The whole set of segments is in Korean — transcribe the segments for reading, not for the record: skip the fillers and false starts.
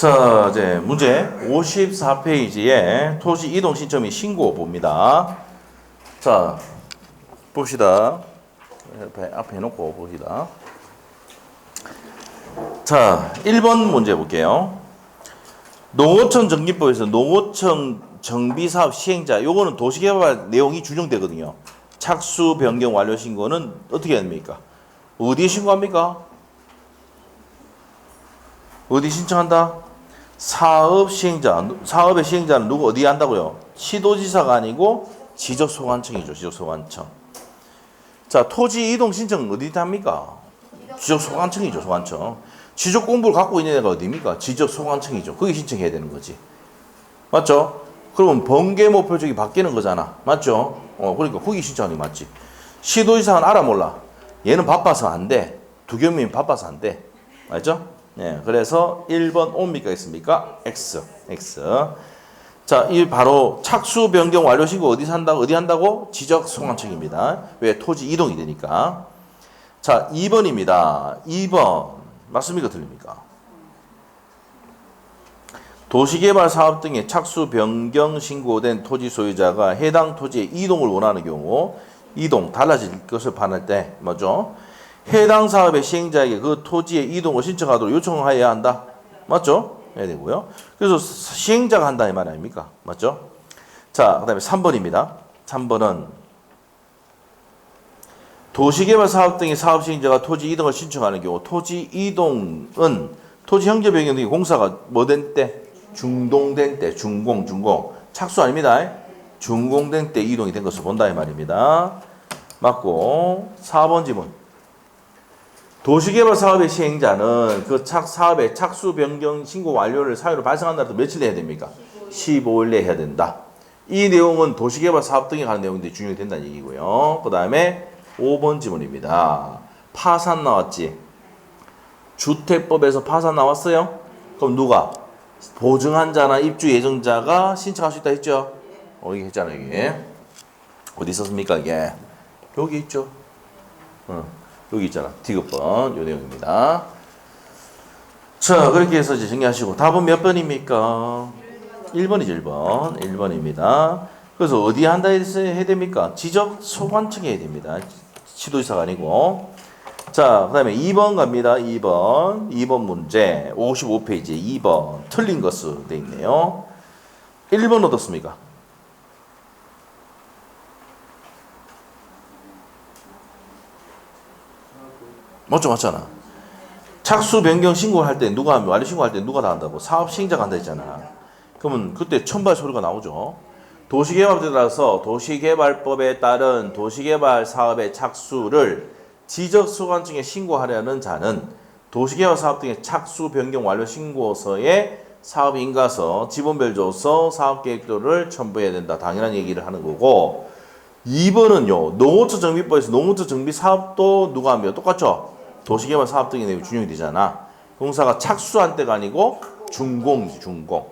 자, 이제 문제 54페이지에 토지 이동 신청이 신고 봅니다. 자, 봅시다. 앞에 놓고 봅시다. 자, 1번 문제 볼게요. 농어촌 정비법에서 농어촌 정비사업 시행자, 요거는 도시개발 내용이 준용되거든요. 착수 변경 완료 신고는 어떻게 해야 됩니까? 어디에 신고합니까? 어디 신청한다? 사업 시행자, 사업의 시행자는 누구 어디에 한다고요? 시도지사가 아니고 지적소관청이죠. 지적소관청. 자, 토지 이동 신청 어디 합니까? 지적소관청이죠. 소관청. 지적 공부를 갖고 있는 애가 어디입니까? 지적소관청이죠. 거기 신청해야 되는 거지. 맞죠? 그러면 번개 목표적이 바뀌는 거잖아. 맞죠? 그러니까 거기 신청하는 게 맞지. 시도지사는 알아 몰라. 얘는 바빠서 안 돼. 두경민이 바빠서 안 돼. 맞죠? 네, 그래서 1번 옵니까? 있습니까? X. 자, 이 바로 착수 변경 완료 신고 어디 한다고? 지적 소관청입니다. 왜? 토지 이동이 되니까. 자, 2번입니다. 2번. 맞습니까? 틀립니까? 도시개발 사업 등의 착수 변경 신고된 토지 소유자가 해당 토지의 이동을 원하는 경우, 이동 달라질 것을 반할 때, 뭐죠? 해당 사업의 시행자에게 그 토지의 이동을 신청하도록 요청하여야 한다. 맞죠? 해야 되고요. 그래서 시행자가 한다 이 말 아닙니까? 맞죠? 자, 그 다음에 3번입니다. 3번은 도시개발 사업 등의 사업 시행자가 토지 이동을 신청하는 경우 토지 이동은 토지 형제 변경 등의 공사가 뭐 된 때? 중동된 때. 준공. 착수 아닙니다. 준공된 때 이동이 된 것을 본다 이 말입니다. 맞고 4번 지문. 도시개발 사업의 시행자는 그 사업의 착수 변경 신고 완료를 사유로 발생한 날부터 며칠 내야 됩니까? 15일 내에 해야 된다. 이 내용은 도시개발 사업 등에 관한 내용인데 준용이 된다는 얘기고요. 그 다음에 5번 지문입니다. 파산 나왔지? 주택법에서 파산 나왔어요? 그럼 누가? 보증한자나 입주 예정자가 신청할 수 있다 했죠? 여기 했잖아요. 이게 어디 있었습니까? 이게 여기 있죠. 여기 있잖아. 디귿번 요 내용입니다. 자, 그렇게 해서 이제 정리하시고 답은 몇 번입니까? 1번이죠. 1번. 1번입니다. 그래서 어디에 한다 해야 됩니까? 지적 소관청에 해야 됩니다. 시도지사가 아니고. 자, 그 다음에 2번 갑니다. 2번 문제 55페이지에 2번 틀린 것으로 되어 있네요. 1번 어떻습니까? 맞잖아. 착수 변경 신고를 할 때 누가 하면 완료 신고할 때 누가 다 한다고? 사업 시행자가 한다 했잖아. 그러면 그때 첨발 소리가 나오죠. 도시개발법에 따라서 도시개발법에 따른 도시개발 사업의 착수를 지적소관청에 신고하려는 자는 도시개발 사업 등의 착수 변경 완료 신고서에 사업 인가서, 지분별 조서, 사업계획도를 첨부해야 된다. 당연한 얘기를 하는 거고. 2번은요. 농어촌 정비법에서 농어촌 정비 사업도 누가 하면 똑같죠? 도시개발 사업 등의 내용이 준용이 되잖아. 공사가 착수한 때가 아니고 준공이지, 준공.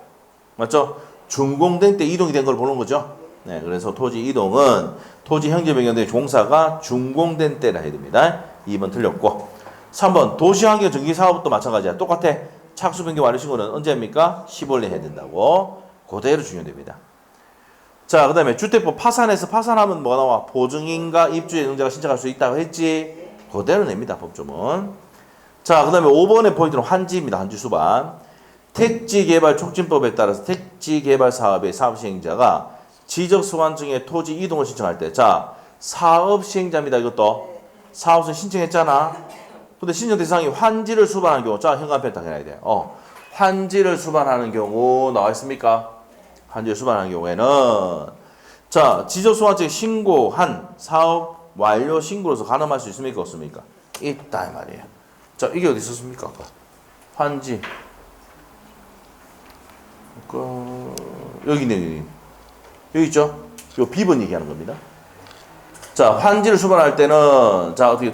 맞죠? 준공된 때 이동이 된 걸 보는 거죠. 네, 그래서 토지 이동은 토지 형제 변경된 공사가 준공된 때라 해야 됩니다. 2번 틀렸고. 3번 도시환경 정비 사업도 마찬가지야. 똑같아. 착수 변경 완료 신고는 언제 합니까? 15일 내에 해야 된다고. 그대로 준용됩니다. 자, 그 다음에 주택법 파산해서 파산하면 뭐가 나와? 보증인과 입주 예정자가 신청할 수 있다고 했지? 그대로 냅니다. 법조문. 자, 그 다음에 5번의 포인트는 환지입니다. 환지 수반. 택지개발 촉진법에 따라서 택지개발 사업의 사업 시행자가 지적소관청에 토지 이동을 신청할 때, 자, 사업 시행자입니다. 이것도 사업을 신청했잖아. 근데 신청 대상이 환지를 수반하는 경우, 자, 현관펜 딱 해놔야 돼. 환지를 수반하는 경우 나와 있습니까? 환지를 수반하는 경우에는, 자, 지적소관청에 신고한 사업 완료 신고로서 가늠할 수 있습니까? 없습니까? 있다 이 말이에요. 자, 이게 어디 있었습니까? 환지. 여기 있네. 여기 있죠? 요 비번 얘기하는 겁니다. 자, 환지를 수반할 때는, 자, 어떻게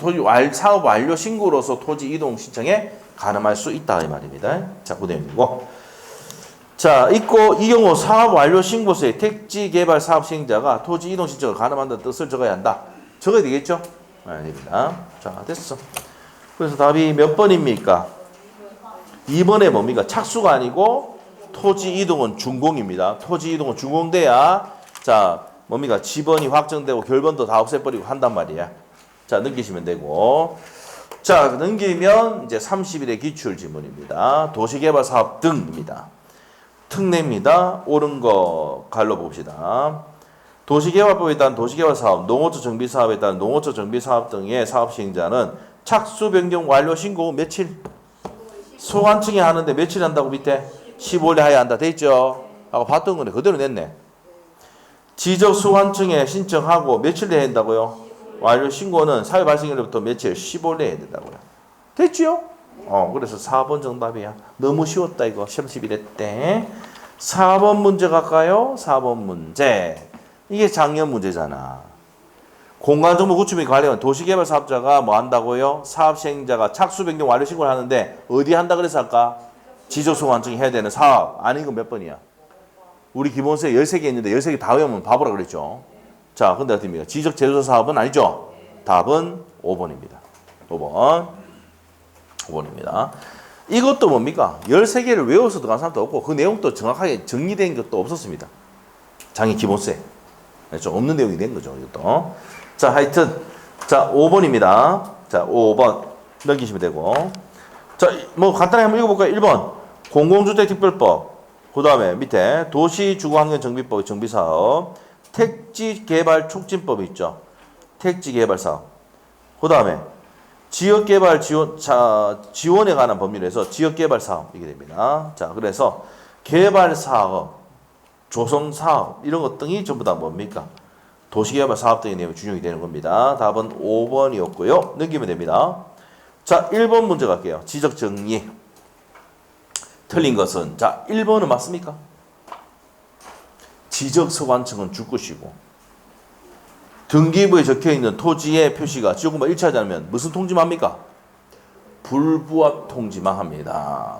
사업 완료 신고로서 토지 이동 신청에 가늠할 수 있다 이 말입니다. 자, 그 내용이고. 자, 있고 이 경우 사업 완료 신고서에 택지 개발 사업 시행자가 토지 이동 신청을 가늠한다는 뜻을 적어야 한다. 적어야 되겠죠? 네, 됩니다. 자, 됐어. 그래서 답이 몇 번입니까? 2번에 뭡니까? 착수가 아니고 토지 이동은 준공입니다. 토지 이동은 준공돼야 자 뭡니까? 지번이 확정되고 결번도 다 없애버리고 한단 말이야. 자 넘기시면 되고 자 넘기면 이제 30일의 기출 지문입니다. 도시개발 사업 등입니다. 특례입니다. 옳은 거 갈로 봅시다. 도시개발법에 따른 도시개발 사업, 농어촌 정비 사업에 따른 농어촌 정비 사업 등의 사업 시행자는 착수 변경 완료 신고 며칠? 소관청에 하는데 며칠 한다고 밑에? 15일에 해야 한다. 돼 있죠? 하고 봤던 거네. 그대로 냈네. 지적 소관청에 신청하고 며칠 내야 된다고요? 완료 신고는 사회 발생일로부터 며칠? 15일 내야 된다고요. 됐지요? 그래서 4번 정답이야. 너무 쉬웠다 이거. 시험 11회 때. 4번 문제 갈까요? 4번 문제. 이게 작년 문제잖아. 공간정보 구축 및 관련 도시개발 사업자가 뭐 한다고요? 사업 시행자가 착수 변경 완료 신고를 하는데 어디 한다 그래서 아까 지적소관청이 해야 되는 사업. 아닌 건 몇 번이야? 우리 기본서에 13개 있는데 13개 다 외우면 바보라 그랬죠. 자, 근데 어떻습니까? 지적 제조사 사업은 아니죠. 답은 5번입니다. 5번입니다. 이것도 뭡니까? 13개를 외워서 들어간 사람도 없고 그 내용도 정확하게 정리된 것도 없었습니다. 장애 기본서에. 좀 없는 내용이 된 거죠. 이것도. 자, 하여튼 자 5번입니다. 자, 5번 넘기시면 되고 자, 뭐 간단하게 한번 읽어볼까요? 1번 공공주택특별법 그 다음에 밑에 도시주거환경정비법 정비사업 택지개발촉진법이 있죠. 택지개발사업 그 다음에 지역개발 지원에 관한 법률에서 지역개발사업 이게 됩니다. 자, 그래서 개발사업 조성사업 이런 것 등이 전부 다 뭡니까? 도시개발 사업 등의 내용이 준용이 되는 겁니다. 답은 5번이었고요. 넘기면 됩니다. 자, 1번 문제 갈게요. 지적정리. 틀린 것은 자, 1번은 맞습니까? 지적소관청은 줄 것이고 등기부에 적혀있는 토지의 표시가 지역구마 일치하지 않으면 무슨 통지만 합니까? 불부합 통지만 합니다.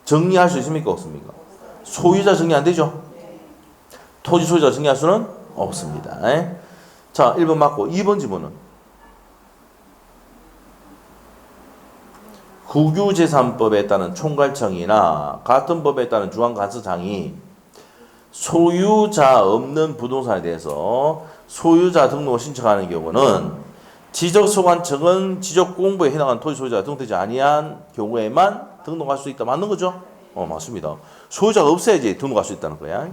정리할 수 있습니까? 없습니까? 소유자 정리 안 되죠? 토지 소유자 정리할 수는 없습니다. 자, 1번 맞고 2번 지문은 국유재산법에 따른 총괄청이나 같은 법에 따른 중앙관서장이 소유자 없는 부동산에 대해서 소유자 등록을 신청하는 경우는 지적소관청은 지적공부에 해당하는 토지 소유자가 등록되지 아니한 경우에만 등록할 수 있다. 맞는 거죠? 맞습니다. 소유자가 없어야지 등록할 수 있다는 거야.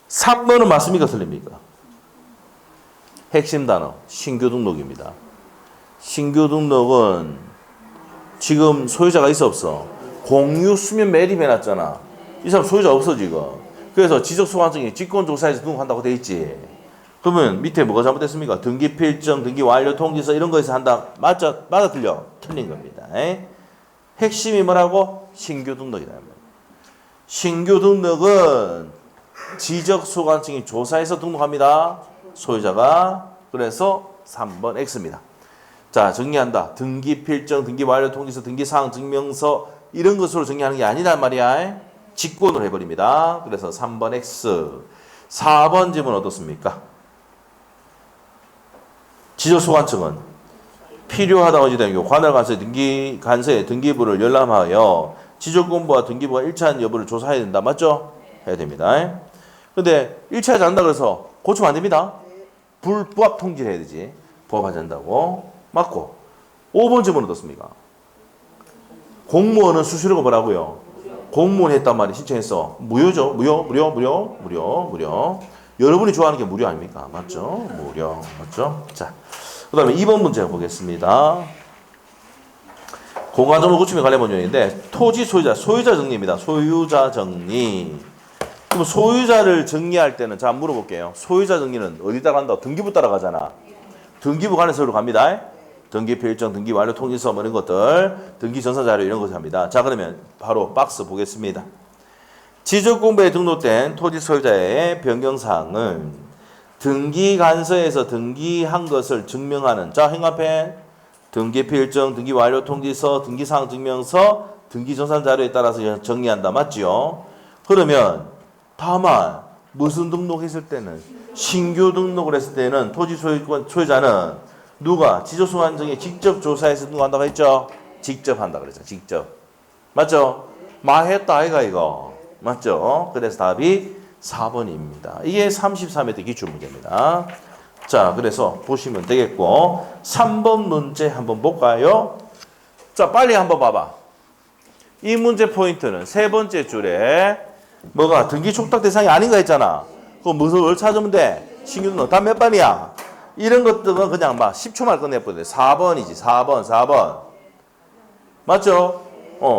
3번은 맞습니까? 틀립니까? 핵심 단어 신규 등록입니다. 신규 등록은 지금 소유자가 있어 없어? 공유 수면 매립해놨잖아. 이 사람 소유자 없어 지금. 그래서 지적소관청이 직권조사에서 등록한다고 돼 있지. 그러면 밑에 뭐가 잘못됐습니까? 등기필정, 등기완료 통지서 이런 거에서 한다. 맞아 틀려? 틀린 겁니다. 핵심이 뭐라고? 신규 등록이다. 신규 등록은 지적소관청이 조사해서 등록합니다. 소유자가. 그래서 3번 X입니다. 자, 정리한다. 등기필정, 등기완료 통지서, 등기사항 증명서 이런 것으로 정리하는 게 아니란 말이야. 직권으로 해버립니다. 그래서 3번 X. 4번 질문 어떻습니까? 지적소관청은 필요하다고 지된 경우 관할관서의 관서의 등기부를 열람하여 지적공부와 등기부가 일치하는 여부를 조사해야 된다. 맞죠? 해야 됩니다. 근데 일치하지 않는다 그래서 고치면 안 됩니다. 불부합 통지를 해야 되지. 부합하지 않는다고. 맞고. 5번 질문 어떻습니까? 공무원은 수수료가 뭐라고요? 공무원 했단 말이 신청했어. 무료죠. 무료. 여러분이 좋아하는 게 무료 아닙니까? 맞죠? 무료. 맞죠? 자, 그 다음에 2번 문제 보겠습니다. 공간정보 구축에 관련 문제인데 토지 소유자 정리입니다. 소유자 정리. 그럼 소유자를 정리할 때는 자 물어볼게요. 소유자 정리는 어디 따라간다? 등기부 따라가잖아. 등기부 관해서로 갑니다. 등기필정, 등기완료 통지서 뭐 이런 것들, 등기전산자료 이런 것을 합니다. 자, 그러면 바로 박스 보겠습니다. 지적공부에 등록된 토지 소유자의 변경사항을 등기관서에서 등기한 것을 증명하는 자, 행간펜 등기필정, 등기완료 통지서, 등기사항 증명서, 등기전산자료에 따라서 정리한다. 맞지요? 그러면 다만 무슨 등록했을 때는 신규 등록을 했을 때는 토지 소유자는 누가 지적소관청에 직접 조사해서 등록한다고 했죠? 직접 한다 그랬죠. 직접. 맞죠? 마했다 아이가 이거. 맞죠? 그래서 답이 4번입니다. 이게 33회 때 기출문제입니다. 자, 그래서 보시면 되겠고 3번 문제 한번 볼까요? 자, 빨리 한번 봐봐. 이 문제 포인트는 세 번째 줄에 뭐가 등기 촉탁 대상이 아닌가 했잖아. 그럼 무슨 걸 찾으면 돼? 신규등록 답 몇 번이야? 이런 것들은 그냥 막 10초만 끝내버려. 4번이지. 4번. 맞죠?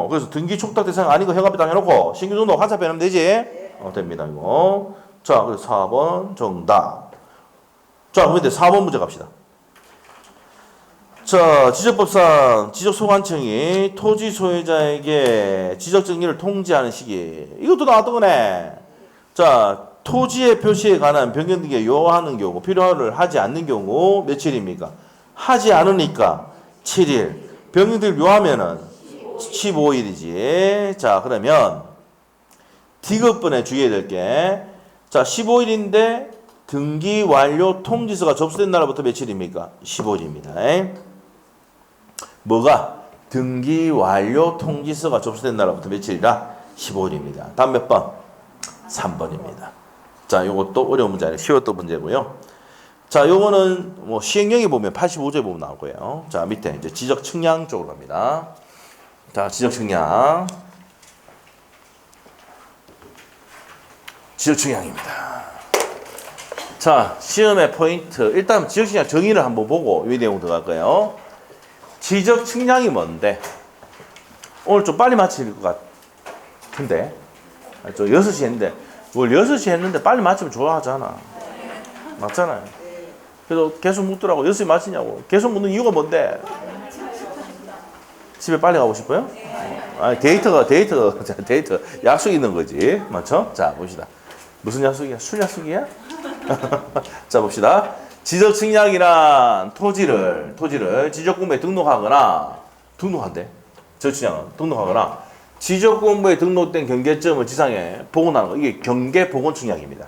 그래서 등기 촉탁 대상이 아닌 거 형 앞에다 해놓고 신규등록 한자 빼놓으면 되지? 됩니다, 이거. 자, 그래서 4번 정답. 자, 그럼 이제 4번 문제 갑시다. 자, 지적법상 지적소관청이 토지 소유자에게 지적정리를 통지하는 시기. 이것도 나왔던 거네. 자, 토지의 표시에 관한 변경 등에 요하는 경우, 필요를 하지 않는 경우 며칠입니까? 하지 않으니까 7일. 변경 등을 요하면은 15일이지. 자, 그러면 디귿번에 주의해야 될 게, 자, 15일인데 등기 완료 통지서가 접수된 날부터 며칠입니까? 15일입니다. 뭐가? 등기 완료 통지서가 접수된 날부터 며칠이라? 15일입니다. 다음 몇 번? 3번입니다. 자, 요것도 어려운 문제 아니에요. 쉬웠던 문제고요. 자, 요거는 뭐 시행령에 보면 85조에 보면 나올 거예요. 자, 밑에 이제 지적 측량 쪽으로 갑니다. 자, 지적 측량. 지적 측량입니다. 자, 시험의 포인트. 일단 지적 측량 정의를 한번 보고 이 내용 들어갈 거예요. 지적 측량이 뭔데? 오늘 좀 빨리 마칠 것 같은데. 저 6시 했는데. 뭘 6시 했는데 빨리 마치면 좋아하잖아. 맞잖아요. 그래서 계속 묻더라고. 6시 마치냐고. 계속 묻는 이유가 뭔데? 집에 빨리 가고 싶어요? 데이트. 약속 있는 거지. 맞죠? 자, 봅시다. 무슨 약속이야? 술 약속이야? 자, 봅시다. 지적 측량이란 토지를 지적공부에 등록한대. 지적 측량은 등록하거나 지적공부에 등록된 경계점을 지상에 복원하는 거. 이게 경계 복원 측량입니다.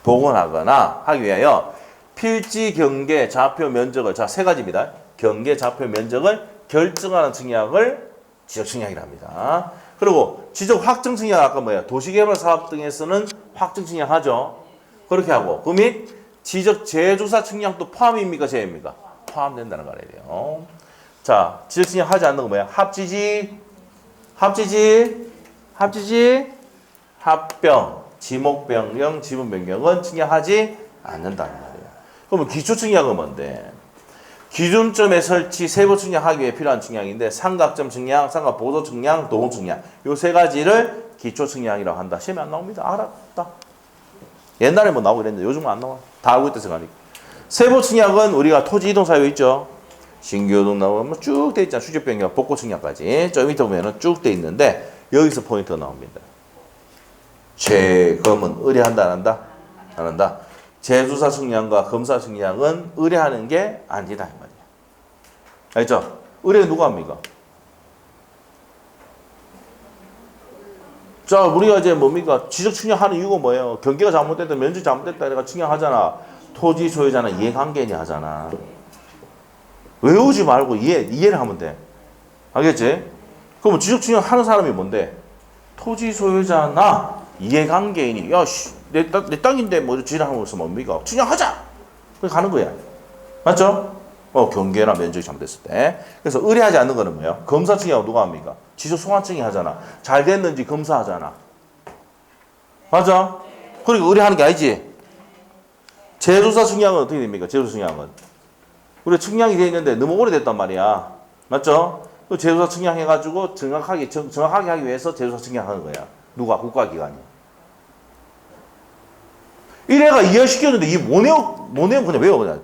복원하거나 하기 위하여 필지 경계 좌표 면적을, 자, 세 가지입니다. 경계 좌표 면적을 결정하는 측량을 지적 측량이라 합니다. 그리고 지적 확정 측량 아까 뭐야? 도시개발 사업 등에서는 확정 측량하죠. 그렇게 하고 그 및 지적 재조사 측량도 포함입니까? 제입니까? 포함된다는 거 알아야 돼요. 자, 지적 측량 하지 않는 거 뭐야? 합지지, 합병, 지목변경, 지분변경은 측량하지 않는다는 말이에요. 그러면 기초 측량은 뭔데? 기준점의 설치, 세부 측량하기 위해 필요한 측량인데 삼각점 측량, 삼각 보도 측량, 도공 측량 요 세 가지를 기초 측량이라고 한다. 시험에 안 나옵니다. 알았다. 옛날에 뭐 나오고 그랬는데 요즘은 안 나와. 다 알고 있다 생각하니까. 세부 측량은 우리가 토지 이동 사유 있죠. 신규동 나오면 쭉 돼 있잖아. 수직 변경, 복고 측량까지. 저 밑에 보면은 쭉 돼 있는데 여기서 포인트가 나옵니다. 재검은 의뢰한다 안 한다? 안 한다. 재조사 측량과 검사 측량은 의뢰하는 게 아니다 이 말이야. 알죠? 의뢰는 누가 합니까? 자, 우리가 이제 뭡니까? 지적 측량하는 이유가 뭐예요? 경계가 잘못됐다, 면적이 잘못됐다 이래가 측량하잖아. 토지 소유자는 이해관계인이 하잖아. 외우지 말고 이해를 하면 돼. 알겠지? 그럼 지적 측량하는 사람이 뭔데? 토지 소유자나 이해관계인이 야, 내 땅인데 뭐 지랄하면서 뭡니까? 측량하자! 그렇게 가는 거야. 맞죠? 경계나 면적이 잘못됐을 때. 그래서 의뢰하지 않는 거는 뭐예요? 검사 측량하고 누가 합니까? 지적소관청이 하잖아. 잘 됐는지 검사하잖아. 맞아? 그러니까 의뢰하는 게 아니지. 재조사 측량은 어떻게 됩니까? 재조사 측량은. 우리 측량이 돼 있는데 너무 오래됐단 말이야. 맞죠? 그 재조사 측량해가지고 정확하게 하기 위해서 재조사 측량하는 거야. 누가? 국가기관이. 이래가 이해시켰는데 이 모내용 그냥 외워 그냥.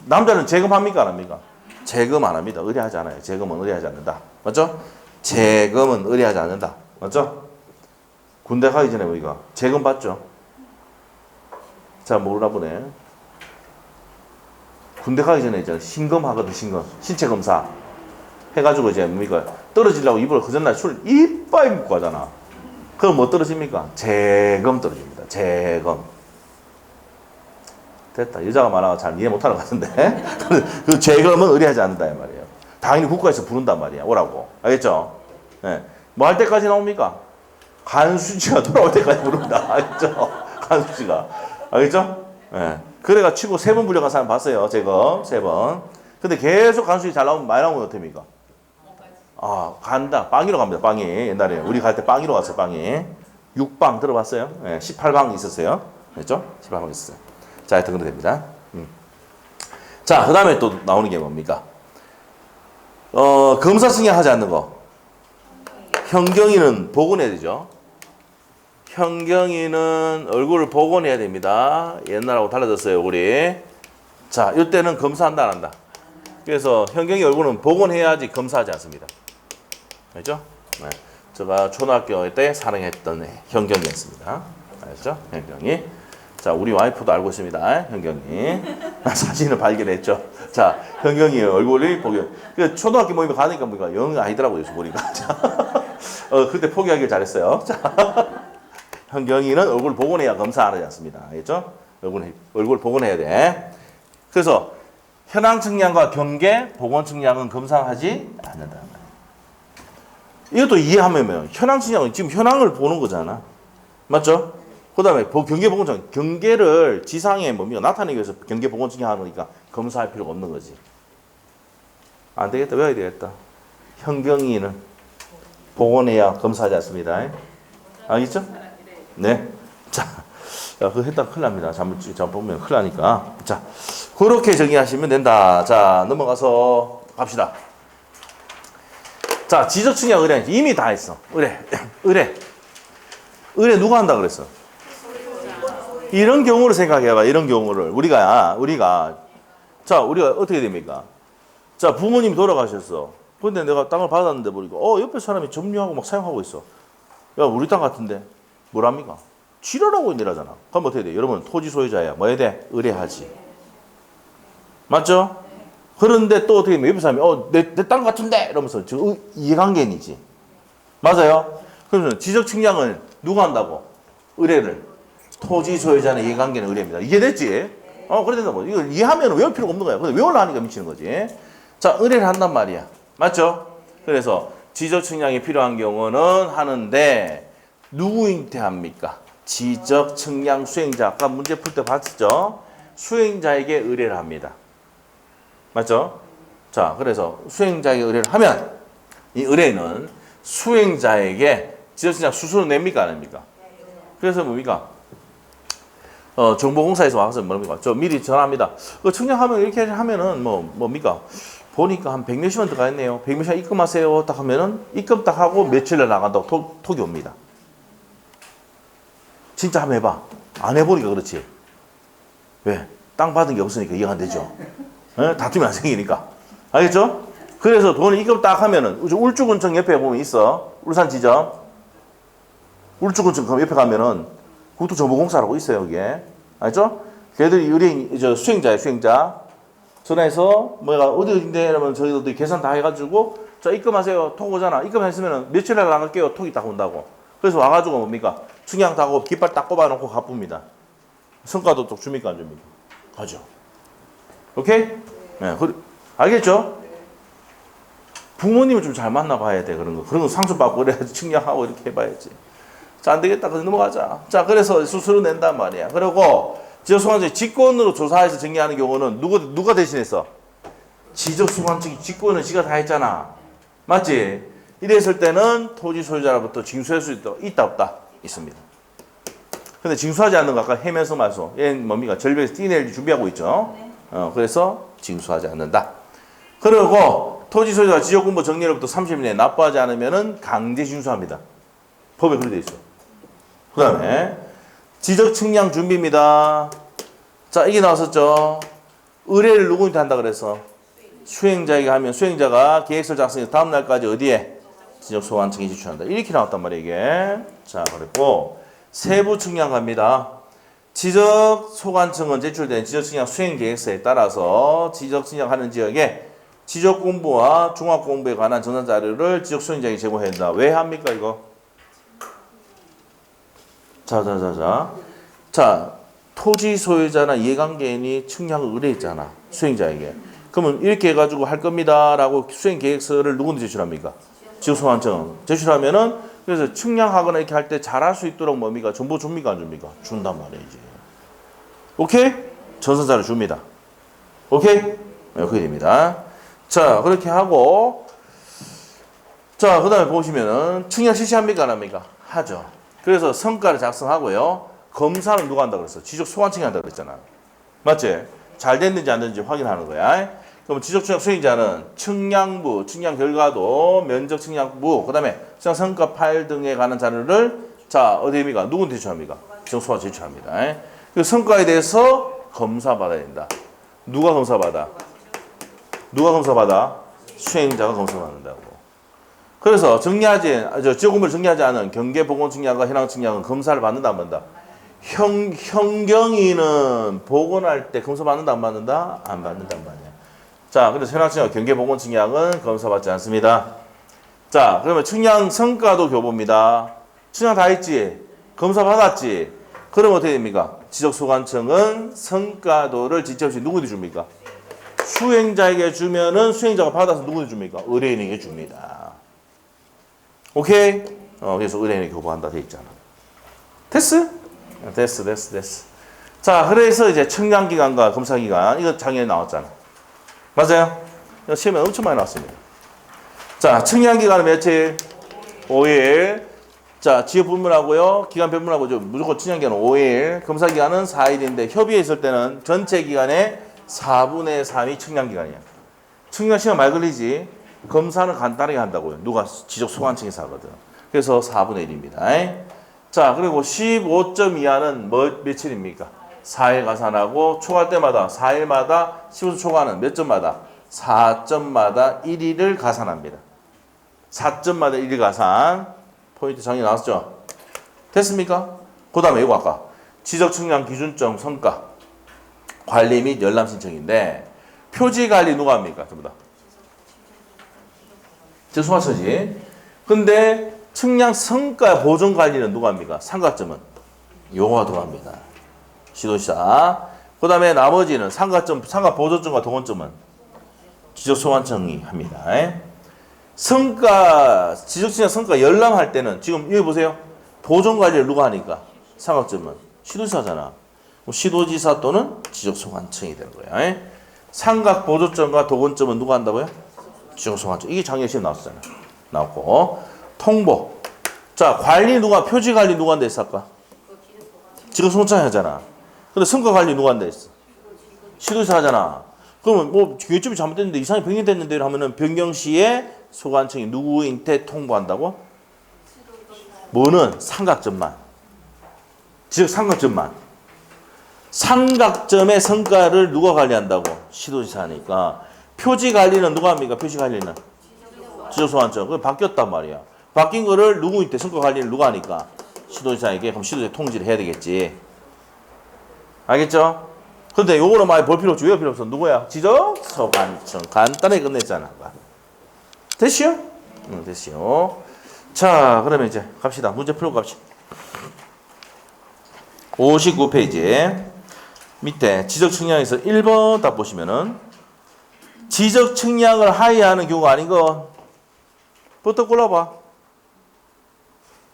남자는 재검합니까 안 합니까? 재검 안 합니다. 의뢰하지 않아요. 재검은 의뢰하지 않는다. 맞죠? 재검은 의뢰하지 않는다. 맞죠? 군대 가기 전에 우리가 재검 받죠? 잘 모르나 보네. 군대 가기 전에 이제 신검하거든. 신검. 신체 검사 해가지고 이제 뭡니까? 떨어지려고 입을 그 전날 술 이빨 먹고 하잖아. 그럼 뭐 떨어집니까? 재검 떨어집니다. 재검. 됐다. 여자가 많아서 잘 이해 못하는 것 같은데. 그 재검은 의뢰하지 않는다 이 말이에요. 당연히 국가에서 부른단 말이야. 오라고. 알겠죠? 네. 뭐 할 때까지 나옵니까? 간수지가 돌아올 때까지 부릅니다. 알겠죠? 간수지가. 알겠죠? 예. 그래가 치고 3번 불려간 사람 봤어요. 제가 3번. 근데 계속 간수지 잘 나오면 많이 나오면 어떻게 됩니까? 아, 간다. 빵이로 갑니다. 빵이. 옛날에 우리 갈 때 빵이로 갔어요. 빵이. 6방 들어봤어요? 예, 18방 있었어요. 그렇죠? 18방 있었어요. 자, 하여튼 그렇게 됩니다. 자, 그 다음에 또 나오는 게 뭡니까? 검사 승인하지 않는 거. 현경이는 복원해야 되죠. 현경이는 얼굴을 복원해야 됩니다. 옛날하고 달라졌어요, 얼굴이. 자, 이때는 검사한다, 안 한다. 그래서 현경이 얼굴은 복원해야지 검사하지 않습니다. 알죠? 네. 제가 초등학교 때 사랑했던 현경이었습니다. 알죠? 현경이. 자, 우리 와이프도 알고 있습니다. 현경이. 사진을 발견했죠. 자, 현경이 얼굴이 복원. 초등학교 모임에 가니까 뭔가 영 아니더라고요, 보니까. 그때 포기하길 잘했어요. 자, 현경이는 얼굴 복원해야 검사하지 않습니다. 알겠죠? 얼굴 복원해야 돼. 그래서 현황 측량과 경계, 복원 측량은 검사하지 않는다. 이것도 이해하면 현황 측량은 지금 현황을 보는 거잖아. 맞죠? 그 다음에 경계 복원 측량. 경계를 지상에 뭡니까? 나타내기 위해서 경계 복원 측량하는 거니까 검사할 필요가 없는 거지. 안 되겠다. 외워야 되겠다. 현경이는 복원해야 검사하지 않습니다. 알겠죠? 네. 자, 그거 했다가 큰일 납니다. 잘못 보면 큰일 나니까. 자, 그렇게 정의하시면 된다. 자, 넘어가서 갑시다. 자, 지적 측량 의뢰. 이미 다 했어. 의뢰 누가 한다 그랬어? 이런 경우를 생각해봐. 이런 경우를. 우리가. 자, 우리가 어떻게 됩니까? 자, 부모님이 돌아가셨어. 근데 내가 땅을 받았는데 보니까, 옆에 사람이 점유하고 막 사용하고 있어. 야, 우리 땅 같은데. 뭐랍니까? 지랄하고 있느라잖아. 그럼 어떻게 돼? 여러분, 토지 소유자야. 뭐 해야 돼? 의뢰하지. 맞죠? 그런데 또 어떻게 되면 옆에 사람이, 내 땅 같은데? 이러면서 지금 이해관계인이지. 맞아요? 그러면 지적 측량을 누가 한다고? 의뢰를. 토지 소유자는 이해관계는 의뢰입니다. 이해됐지? 그래 된다고. 이걸 이해하면 외울 필요가 없는 거야. 근데 외우려 하니까 미치는 거지. 자, 의뢰를 한단 말이야. 맞죠? 그래서 지적 측량이 필요한 경우는 하는데, 누구한테 합니까? 지적 측량 수행자. 아까 문제 풀 때 봤죠? 수행자에게 의뢰를 합니다. 맞죠? 자, 그래서 수행자에게 의뢰를 하면 이 의뢰는 수행자에게 지적 측량 수수료 냅니까? 안 냅니까? 그래서 뭡니까? 정보공사에서 와서 뭡니까? 저 미리 전화합니다. 측량하면 이렇게 하면은 뭡니까? 보니까 한 100몇십원 들어가 있네요. 100몇십원 입금하세요. 딱 하면은 입금 딱 하고 며칠에 나간다고 톡이 옵니다. 진짜 한번 해봐. 안 해보니까 그렇지. 왜? 땅 받은 게 없으니까 이해가 안 되죠. 다툼이 안 생기니까. 알겠죠? 그래서 돈을 입금 딱 하면은, 울주군청 옆에 보면 있어. 울산지점. 울주군청 옆에 가면은, 국토정보공사라고 있어요, 여기에. 알죠? 걔들이 수행자예요, 수행자. 전화해서, 어디인데? 이러면 저희도 계산 다 해가지고, 자, 입금하세요. 톡 오잖아. 입금했으면은 며칠 날 나갈게요. 톡이 딱 온다고. 그래서 와가지고 뭡니까? 측량 다 하고 깃발 딱 꼽아놓고 갚습니다. 성과도 또 줍니까? 안 줍니까? 가죠. 오케이? 네, 알겠죠? 부모님을 좀 잘 만나봐야 돼, 그런 거 상처받고 그래야지 측량하고 이렇게 해봐야지. 자, 안 되겠다. 그래서 넘어가자. 자, 그래서 수수료 낸단 말이야. 그리고 지적소관청이 직권으로 조사해서 정리하는 경우는 누가 대신했어? 지적소관청이 직권을 지가 다 했잖아. 맞지? 이랬을 때는 토지 소유자로부터 징수할 수 있다 없다? 있습니다. 근데 징수하지 않는 거 아까 해면서 말소. 얘는 뭡니까? 절벽에서 뛰낼 준비하고 있죠. 그래서 징수하지 않는다. 그리고 토지 소유자가 지적공부 정리로부터 30일 내에 납부하지 않으면은 강제 징수합니다. 법에 그렇게 돼 있어. 그 다음에 지적 측량 준비입니다. 자, 이게 나왔었죠. 의뢰를 누구한테 한다 그래서 수행자에게 하면 수행자가 계획서를 작성해서 다음 날까지 어디에? 지적소관청에 제출한다. 이렇게 나왔단 말이에요, 이게. 자, 그랬고 세부 측량 갑니다. 지적소관청은 제출된 지적측량 수행계획서에 따라서 지적측량하는 지역에 지적공부와 종합공부에 관한 정산자료를 지적수행자에게 제공해야 된다. 왜 합니까, 이거? 자, 토지 소유자나 이해관계인이 측량을 의뢰했잖아. 수행자에게. 그러면 이렇게 해가지고 할 겁니다라고 수행계획서를 누구한테 제출합니까? 지역소관청 제출하면은 그래서 측량하거나 이렇게 할 때 잘할 수 있도록 뭡니까? 정보 줍니까 안 줍니까? 준단 말이지. 오케이? 전선자를 줍니다. 오케이? 네, 그렇게 됩니다. 자, 그렇게 하고 자, 그 다음에 보시면은 측량 실시합니까 안 합니까? 하죠. 그래서 성과를 작성하고요. 검사는 누가 한다고 그랬어? 지적소관청이 한다고 그랬잖아. 맞지? 잘 됐는지 안 됐는지 확인하는 거야. 그럼 지적측량 수행자는 측량부, 측량 결과도, 면적 측량부, 그 다음에 측량 성과 파일 등에 관한 자료를 자, 어디입니까? 누구한테 제출합니까? 지적소관청에 제출합니다. 그 성과에 대해서 검사받아야 된다. 누가 검사받아? 누가 검사받아? 수행자가 검사받는다고. 그래서 지역공부를 정리하지 않은 경계보건 측량과 현황 측량은 검사를 받는다 안 받는다? 현경이는 보건할 때 검사 받는다 안 받는다? 안 받는단 말이야. 자, 그래서 현황 측량, 경계보건 측량은 검사받지 않습니다. 자, 그러면 측량 성과도 교보입니다. 측량 다 했지? 검사 받았지? 그럼 어떻게 됩니까? 지적소관청은 성과도를 지체 없이 누구한테 줍니까? 수행자에게 주면은 수행자가 받아서 누구한테 줍니까? 의뢰인에게 줍니다. 오케이? 그래서 의뢰인에게 교부한다 돼 있잖아. 됐어? 됐어. 자, 그래서 이제 측량기간과 검사기간 이거 작년에 나왔잖아. 맞아요? 시험에 엄청 많이 나왔습니다. 자, 측량기간은 며칠? 5일. 자, 지역 불문하고요. 기간 변문하고 무조건 측량기간은 5일. 검사기간은 4일인데 협의에 있을 때는 전체 기간의 4분의 3이 측량기간이야. 측량 시간 말 걸리지. 검사는 간단하게 한다고요. 누가 지적소관청에서 하거든. 그래서 4분의 1입니다. 자, 그리고 15점 이하는 며칠입니까? 4일 가산하고 초과 때마다 4일마다 15점 초과는 몇 점마다? 4점마다 1일을 가산합니다. 4점마다 1일 가산. 포인트 정리 나왔죠? 됐습니까? 그 다음에 이거 아까 지적측량 기준점 성과 관리 및 열람 신청인데 표지관리 누가 합니까? 전부 다. 지적소관청이지. 근데 측량 성과 보존 관리는 누가 합니까? 삼각점은 요거가 들어갑니다. 시도시사. 그 다음에 나머지는 삼각 보존점과 동원점은 지적소관청이 합니다. 지적측량 성과 열람할 때는 지금 여기 보세요. 보존 관리를 누가 하니까? 삼각점은 시도지사잖아. 시도지사 또는 지적소관청이 되는 거야. 삼각 보존점과 동원점은 누가 한다고요? 지적소관청. 이게 작년 시험 나왔잖아. 나왔고 통보. 자, 표지 관리 누가 한다 했어 아까? 지적소관청이 하잖아. 근데 성과 관리 누가 한다 했어? 시도지사 하잖아. 그러면 뭐 교육점이 잘못됐는데 이상이 변경됐는데 하면은 변경 시에 소관청이 누구한테 통보한다고? 뭐는 삼각점만. 지적 삼각점만. 삼각점의 성과를 누가 관리한다고? 시도지사 하니까. 표지 관리는 누가 합니까? 표지 관리는 지적소관청. 그게 바뀌었단 말이야. 바뀐 거를 누구한테 성과 관리를 누가 하니까? 시도지사에게. 그럼 시도지사 통지를 해야 되겠지. 알겠죠? 근데 요거는 많이 볼 필요 없지. 왜 필요 없어? 누구야? 지적소관청. 간단하게 끝냈잖아. 됐시요? 응, 됐시요. 자, 그러면 이제 갑시다. 문제 풀고 갑시다. 59페이지 밑에 지적측량에서 1번 딱 보시면은 지적측량을 하회하는 경우가 아닌 거 부터 골라봐.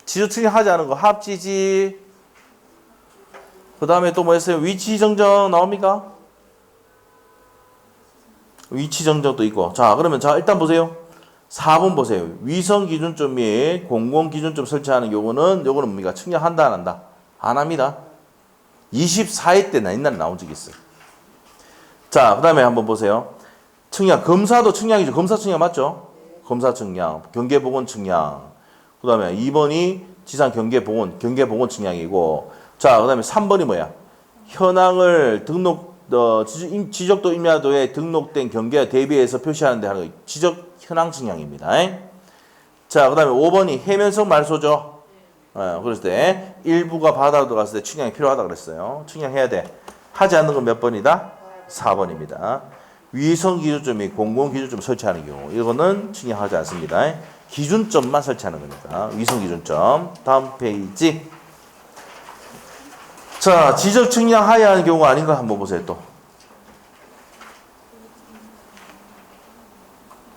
지적측량 하지 않은 거 합지지. 그 다음에 또 뭐 했어요? 위치 정정 나옵니까? 위치 정정도 있고. 자, 그러면 일단 보세요. 4번 보세요. 위성 기준점 및 공공 기준점 설치하는 요거는 뭡니까? 측량한다 안 한다? 안 합니다. 24회 때 옛날에 나온 적이 있어요. 자, 그 다음에 한번 보세요. 측량, 검사도 측량이죠. 검사 측량 맞죠? 검사 측량, 경계보건 측량. 그 다음에 2번이 지상 경계보건 측량이고. 자, 그 다음에 3번이 뭐야? 현황을 지적도 임야도에 등록된 경계와 대비해서 표시하는데 하는 거. 지적 현황 측량입니다. 자, 그 다음에 5번이 해면성 말소죠. 그랬을 때 일부가 바다로 들어갔을 때 측량이 필요하다 그랬어요. 측량해야 돼. 하지 않는 건 몇 번이다? 4번입니다. 위성 기준점 및 공공 기준점 설치하는 경우 이거는 측량하지 않습니다. 기준점만 설치하는 겁니다. 위성 기준점. 다음 페이지. 자, 지적 측량 하회하는 경우가 아닌가 한번 보세요. 또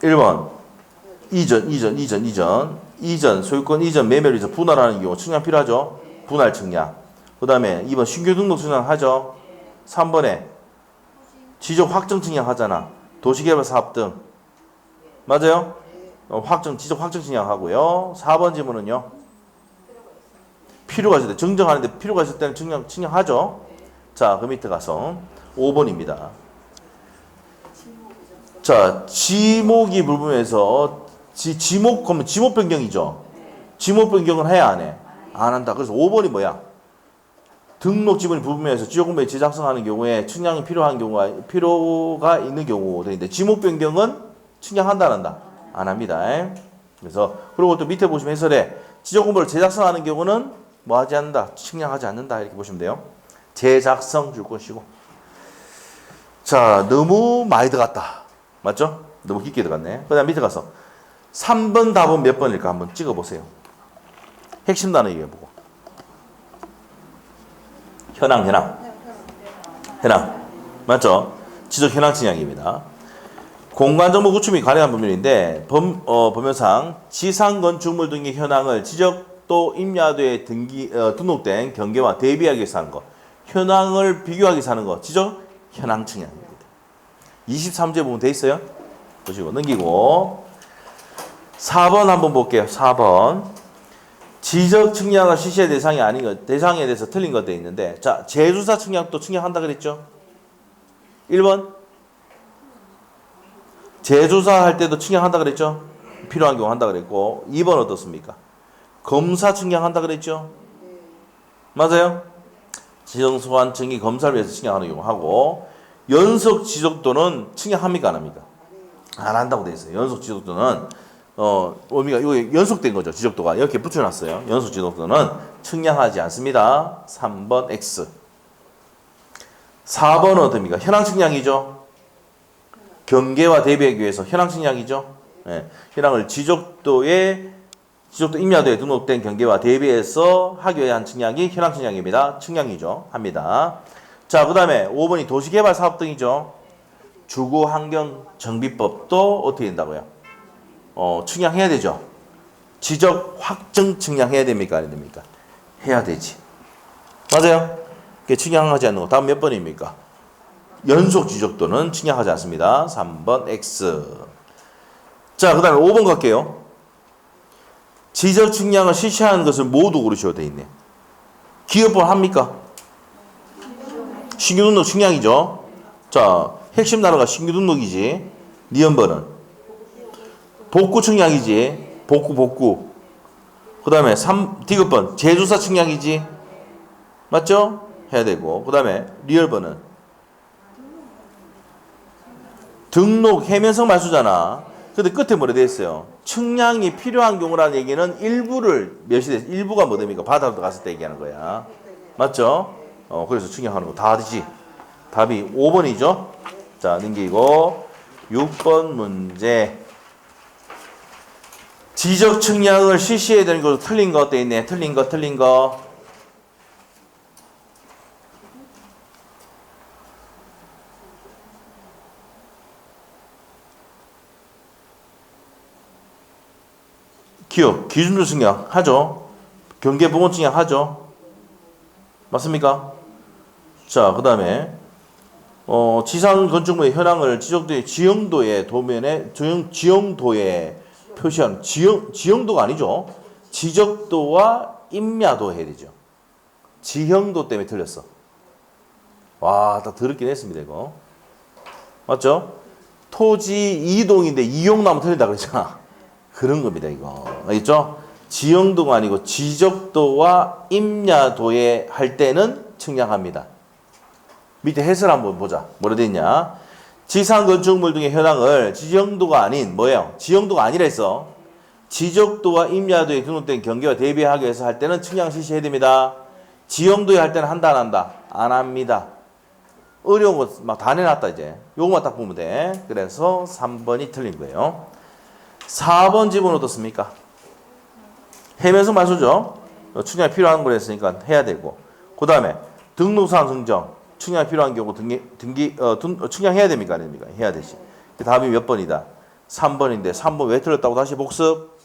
1번 이전, 소유권 이전, 매매를 해서 분할하는 경우 측량 필요하죠? 분할 측량. 그 다음에 2번 신규 등록 측량 하죠? 3번에 지적 확정 측량 하잖아. 도시개발 사업 등. 맞아요? 지적 확정 측량 하고요. 4번 질문은요? 필요가 있을 때, 정정하는데 필요가 있을 때는 측량하죠? 자, 그 밑에 가서 5번입니다. 자, 지목이 불분해서 그러면 지목 변경이죠. 지목 변경은 해야 안 해? 안 한다. 그래서 5번이 뭐야? 등록 지분이 불분명해서 지적공부에 재작성하는 경우에 측량이 필요가 있는 경우 되는데 지목 변경은 측량한다 안 한다? 안 합니다. 그래서 그리고 또 밑에 보시면 해설에 지적공부를 재작성하는 경우는 뭐 하지 않는다? 측량하지 않는다. 이렇게 보시면 돼요. 재작성 줄 것이고. 자, 너무 많이 들어갔다. 맞죠? 너무 깊게 들어갔네. 그 다음 밑에 가서 3번 답은 몇 번일까 한번 찍어보세요. 핵심 단어 얘기해보고. 현황. 맞죠? 지적 현황 측량입니다. 공간정보 구축이 가능한 법률인데 법률상 지상 건축물 등의 현황을 지적도 임야도에 등록된 경계와 대비하기 위해서 하는 것. 현황을 비교하기 위해서 하는 것. 지적 현황 측량입니다. 23제 보면 돼 있어요? 보시고 넘기고 4번 한번 볼게요. 4번 지적 측량을 실시의 대상이 아닌 것, 대상에 대해서 틀린 것 돼 있는데 자, 재조사 측량도 측량한다 그랬죠? 1번 재조사할 때도 측량한다 그랬죠? 필요한 경우 한다 그랬고 2번 어떻습니까? 검사 측량한다 그랬죠? 맞아요? 지정소환 증기 검사를 위해서 측량하는 경우 하고 연속 지적도는 측량합니까 안 합니까? 안 한다고 돼 있어요. 연속 지적도는 의미가 이거 연속된 거죠. 지적도가 이렇게 붙여놨어요. 연속 지적도는 측량하지 않습니다. 3번 X. 4번은 어떻습니까? 현황 측량이죠. 경계와 대비하기 위해서 현황 측량이죠. 네. 현황을 지적도 임야도에 등록된 경계와 대비해서 하기 위한 측량이 현황 측량입니다. 측량이죠. 합니다. 자, 그 다음에 5번이 도시개발 사업 등이죠. 주거환경정비법도 어떻게 된다고요? 측량해야 되죠. 지적 확정 측량해야 됩니까? 안 됩니까? 해야 되지. 맞아요? 측량하지 않는 거. 다음 몇 번입니까? 연속 지적도는 측량하지 않습니다. 3번 X. 자, 그 다음에 5번 갈게요. 지적 측량을 실시하는 것을 모두 고르셔도 돼 있네. 기업번 합니까? 신규 등록 측량이죠. 자, 핵심 단어가 신규 등록이지. 니은번은 복구 측량이지. 복구. 그 다음에 디귿번 재조사 측량이지. 맞죠? 해야 되고. 그 다음에 리얼번은 등록 해면성 말수잖아. 근데 끝에 뭐라 돼 있어요? 측량이 필요한 경우라는 얘기는 일부가 뭐 됩니까? 바다로 갔을 때 얘기하는 거야. 맞죠? 그래서 측량하는 거 다 되지. 답이 5번이죠. 자, 넘기고 6번 문제. 지적 측량을 실시해야 되는 것도 틀린 거 돼 있네. 틀린 거. 기업 기준으로 측량 하죠. 경계 보건 측량 하죠. 맞습니까? 자, 그 다음에 지상 건축물의 현황을 지적도의 지형도의 도면에 지형도에 표시하는 지형도가 아니죠. 지적도와 임야도 해야 되죠. 지형도 때문에 틀렸어. 와, 다 더럽긴 했습니다 이거. 맞죠? 토지 이동인데 이용 나오면 틀린다 그랬잖아. 그런 겁니다 이거. 알겠죠? 지형도가 아니고 지적도와 임야도에 할 때는 측량합니다. 밑에 해설 한번 보자. 뭐라 돼 있냐? 지상 건축물 등의 현황을 지형도가 아닌 뭐예요? 지형도가 아니라 했어. 지적도와 임야도에 등록된 경계와 대비하기 위해서 할 때는 측량 실시해야 됩니다. 지형도에 할 때는 한다 안 한다? 안 합니다. 어려운 거 막 다 내놨다 이제. 요거만 딱 보면 돼. 그래서 3번이 틀린 거예요. 4번 집은 어떻습니까? 해면서 말수죠. 측량이 필요한 걸 했으니까 해야 되고. 그 다음에 등록사항 증정. 측량이 필요한 경우 측량해야 됩니까? 안 됩니까? 해야 되지. 답이 몇 번이다? 3번인데 3번 왜 틀렸다고 다시 복습?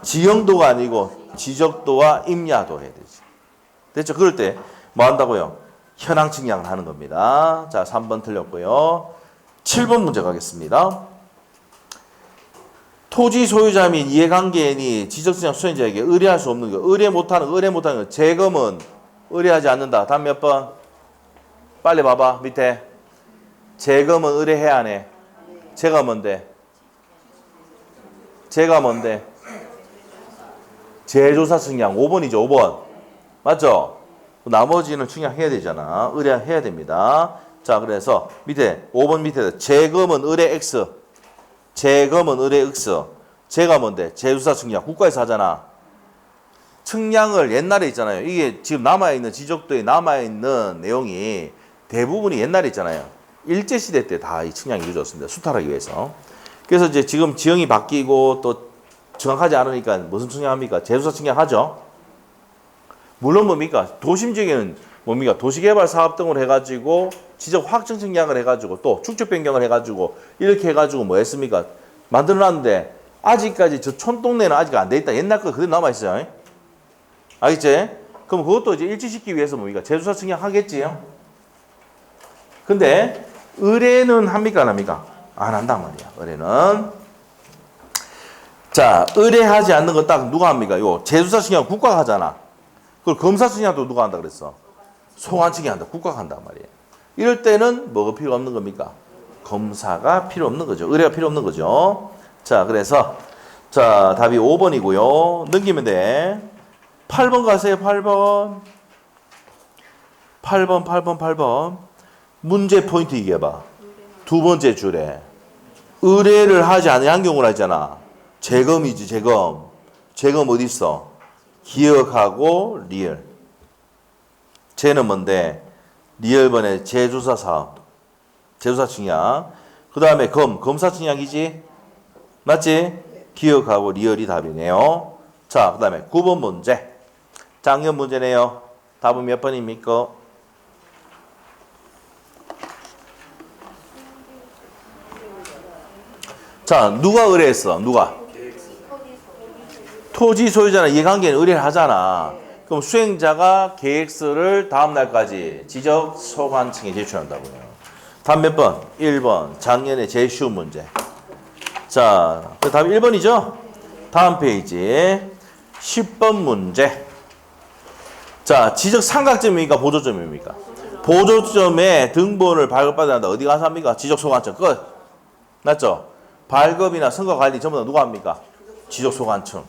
지형도가 아니고 지적도와 임야도 해야 되지. 됐죠? 그럴 때 뭐 한다고요? 현황 측량을 하는 겁니다. 자, 3번 틀렸고요. 7번 문제 가겠습니다. 토지 소유자 및 이해관계인이 지적측량 수행자에게 의뢰할 수 없는 거. 의뢰 못하는 거. 재검은 의뢰하지 않는다. 다음 몇 번? 빨리 봐봐. 밑에. 재검은 의뢰해야 하네. 제가 뭔데? 재조사 측량 5번이죠. 5번. 맞죠? 나머지는 측량해야 되잖아. 의뢰해야 됩니다. 자, 그래서 밑에 5번 밑에 재검은 의뢰 X. 재검은 의뢰 X. 재가 뭔데? 재조사 측량. 국가에서 하잖아. 측량을 옛날에 있잖아요. 이게 지금 남아있는 지적도에 남아있는 내용이 대부분이 옛날에 있잖아요. 일제시대 때 다 이 측량이 이루어졌습니다. 수탈하기 위해서. 그래서 이제 지금 지형이 바뀌고 또 정확하지 않으니까 무슨 측량합니까? 재조사 측량하죠. 물론 뭡니까? 도심 지역에는 뭡니까? 도시개발 사업 등을 해가지고 지적 확정 측량을 해가지고 또 축적 변경을 해가지고 이렇게 해가지고 뭐 했습니까? 만들어놨는데 아직까지 저 촌동네는 아직 안 돼 있다. 옛날 거 그대로 남아있어요. 알겠지? 그럼 그것도 이제 일치시키기 위해서 뭡니까? 재조사 측량 하겠지요? 근데 의뢰는 합니까? 안 합니까? 안 한단 말이야. 의뢰는. 자, 의뢰하지 않는 거 딱 누가 합니까? 요 재조사 측량 국가가 하잖아. 그걸 검사 측량도 누가 한다 그랬어? 소관 측이 한다. 국가가 한단 말이에요. 이럴 때는 뭐가 필요 없는 겁니까? 검사가 필요 없는 거죠. 의뢰가 필요 없는 거죠. 자, 그래서 자, 답이 5번이고요. 넘기면 돼. 8번 가세요. 8번. 문제 포인트 얘기해봐. 두 번째 줄에 의뢰를 하지 않은 경우라 했잖아. 재검이지, 재검. 재검 어디 있어? 기억하고 리얼. 쟤는 뭔데? 리얼번의 재조사 사업. 재조사 측량. 그 다음에 검사 측량이지? 맞지? 기억하고 리얼이 답이네요. 자, 그 다음에 9번 문제. 작년 문제네요. 답은 몇 번입니까? 자, 누가 의뢰했어? 누가? 토지 소유자나 이해관계는 의뢰를 하잖아. 그럼 수행자가 계획서를 다음 날까지 지적 소관청에 제출한다고요. 다음 몇 번? 1번. 작년에 제일 쉬운 문제. 자, 그 답이 1번이죠? 다음 페이지 10번 문제. 자, 지적 삼각점입니까? 보조점입니까? 보조점에 등본을 발급받아야 한다. 어디 가서 합니까? 지적 소관청 끝. 맞죠? 발급이나 선거 관리 전부 다 누가 합니까? 지적 소관청.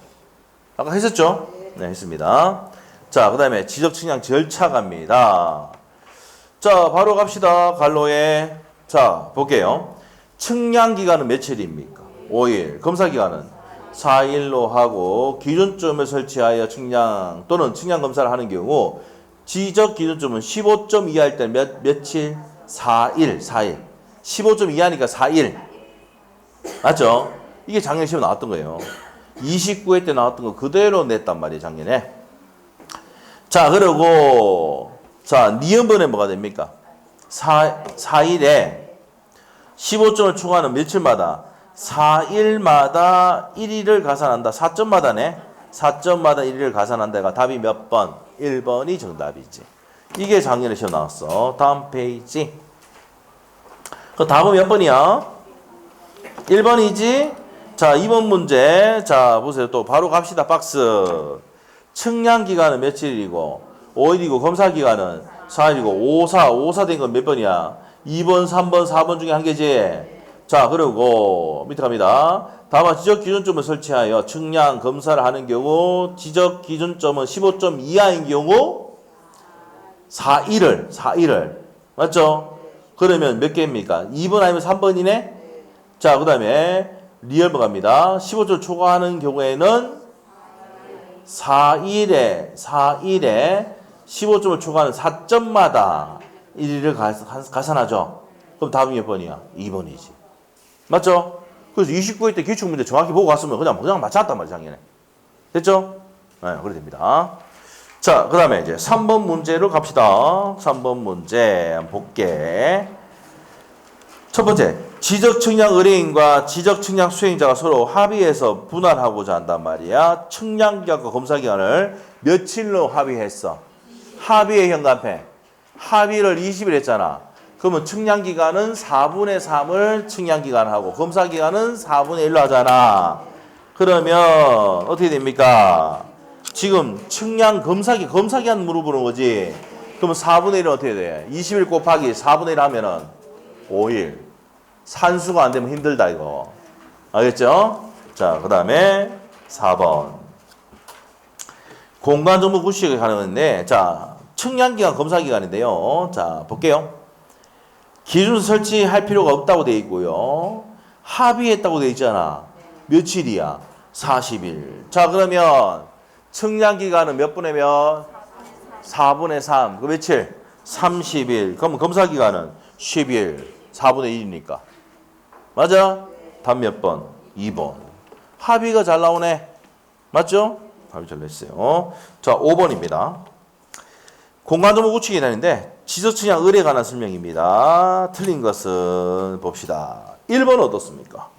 아까 했었죠? 네, 했습니다. 자, 그 다음에 지적 측량 절차 갑니다. 자, 바로 갑시다. 갈로에. 자, 볼게요. 측량 기간은 며칠입니까? 5일. 검사 기간은 4일로 하고 기준점을 설치하여 측량 또는 측량 검사를 하는 경우 지적 기준점은 15점 이하일 때 며칠? 4일. 15점 이하니까 4일. 맞죠? 이게 작년 시험에 나왔던 거예요. 29회 때 나왔던 거 그대로 냈단 말이에요, 작년에. 자, 그리고, 자, 니은번에 뭐가 됩니까? 4일에 15점을 추가하는 며칠마다 4일마다 1일을 가산한다. 4점마다네. 4점마다 1일을 가산한다가 답이 몇 번? 1번이 정답이지. 이게 작년에 시험 나왔어. 다음 페이지. 그 답은 몇 번이야? 1번이지? 자, 2번 문제. 자, 보세요. 또 바로 갑시다. 박스. 측량 기간은 며칠이고 5일이고 검사 기간은 4일이고 5사 된 건 몇 번이야? 2번, 3번, 4번 중에 한 개지. 자, 그리고 밑에 갑니다. 다만 지적 기준점을 설치하여 측량 검사를 하는 경우 지적 기준점은 15점 이하인 경우 4일을 맞죠? 그러면 몇 개입니까? 2번 아니면 3번이네? 자, 그 다음에 리얼버 갑니다. 15점 초과하는 경우에는 4일에 15점을 초과하는 4점마다 1일을 가산하죠. 그럼 답이 몇 번이야? 2번이지. 맞죠? 그래서 29회 때 기출문제 정확히 보고 갔으면 그냥 맞췄단 말이야, 작년에. 됐죠? 네, 그래 됩니다. 자, 그 다음에 이제 3번 문제로 갑시다. 3번 문제 한번 볼게. 첫 번째, 지적측량 의뢰인과 지적측량 수행자가 서로 합의해서 분할하고자 한단 말이야. 측량기간과 검사기간을 며칠로 합의했어? 합의의 현관패. 합의를 20일 했잖아. 그러면 측량기간은 4분의 3을 측량기간하고 검사기간은 4분의 1로 하잖아. 그러면 어떻게 됩니까? 지금 측량 검사기간 물어보는 거지. 그러면 4분의 1은 어떻게 돼? 20일 곱하기 4분의 1 하면은 5일. 산수가 안 되면 힘들다 이거. 알겠죠? 자, 그 다음에 4번. 공간정보 구식을 가능한데, 자, 측량기간, 검사기간인데요. 자, 볼게요. 기준 설치할 필요가 없다고 되어 있고요. 합의했다고 되어 있잖아. 며칠이야? 40일. 자, 그러면 측량기간은 몇 분의 몇? 4분의 3. 그 며칠? 30일. 그럼 검사기간은 10일. 4분의 1이니까. 맞아? 답 몇 번? 2번. 합의가 잘 나오네. 맞죠? 합의 잘 냈어요. 자, 5번입니다. 공간정보 구축이 되는데 지적측량 의뢰에 관한 설명입니다. 틀린 것은 봅시다. 1번 어떻습니까?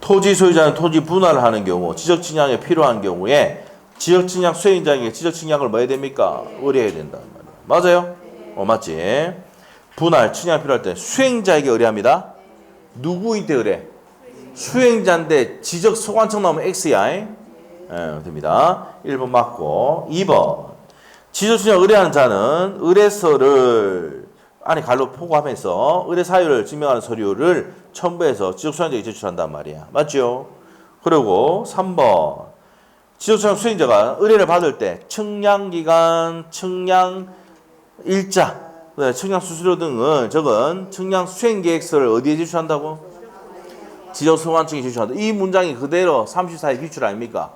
토지 소유자는 토지 분할을 하는 경우 지적측량이 필요한 경우에 지적측량 수행자에게 지적측량을 뭐 해야 됩니까? 의뢰해야 된다는 말이에요. 맞아요? 맞지? 분할, 측량이 필요할 때 수행자에게 의뢰합니다. 누구한테 의뢰? 수행자인데 지적 소관청 나오면 X야. 됩니다. 1번 맞고 2번 지적측량 의뢰하는 자는 의뢰서를 안에 갈로 포함해서 의뢰 사유를 증명하는 서류를 첨부해서 지적수행자에게 제출한단 말이야. 맞죠? 그리고 3번 지적측량 수행자가 의뢰를 받을 때 측량기간, 측량 일자, 측량 수수료 등을 적은 측량 수행계획서를 어디에 제출한다고? 지적소관청에 제출한다. 이 문장이 그대로 34의 기출 아닙니까?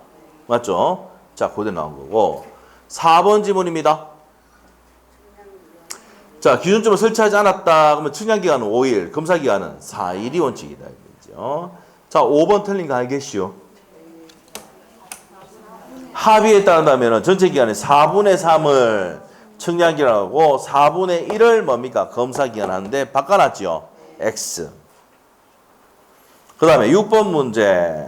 맞죠? 자, 그대로 나온 거고 4번 지문입니다. 자, 기준점을 설치하지 않았다. 그러면 측량기간은 5일, 검사기간은 4일이 원칙이다. 그죠? 자, 5번 틀린 거 알겠시오? 합의에 따른다면 전체 기간의 4분의 3을 측량기간하고 4분의 1을 뭡니까? 검사기간 하는데 바꿔놨죠? X. 그 다음에 6번 문제.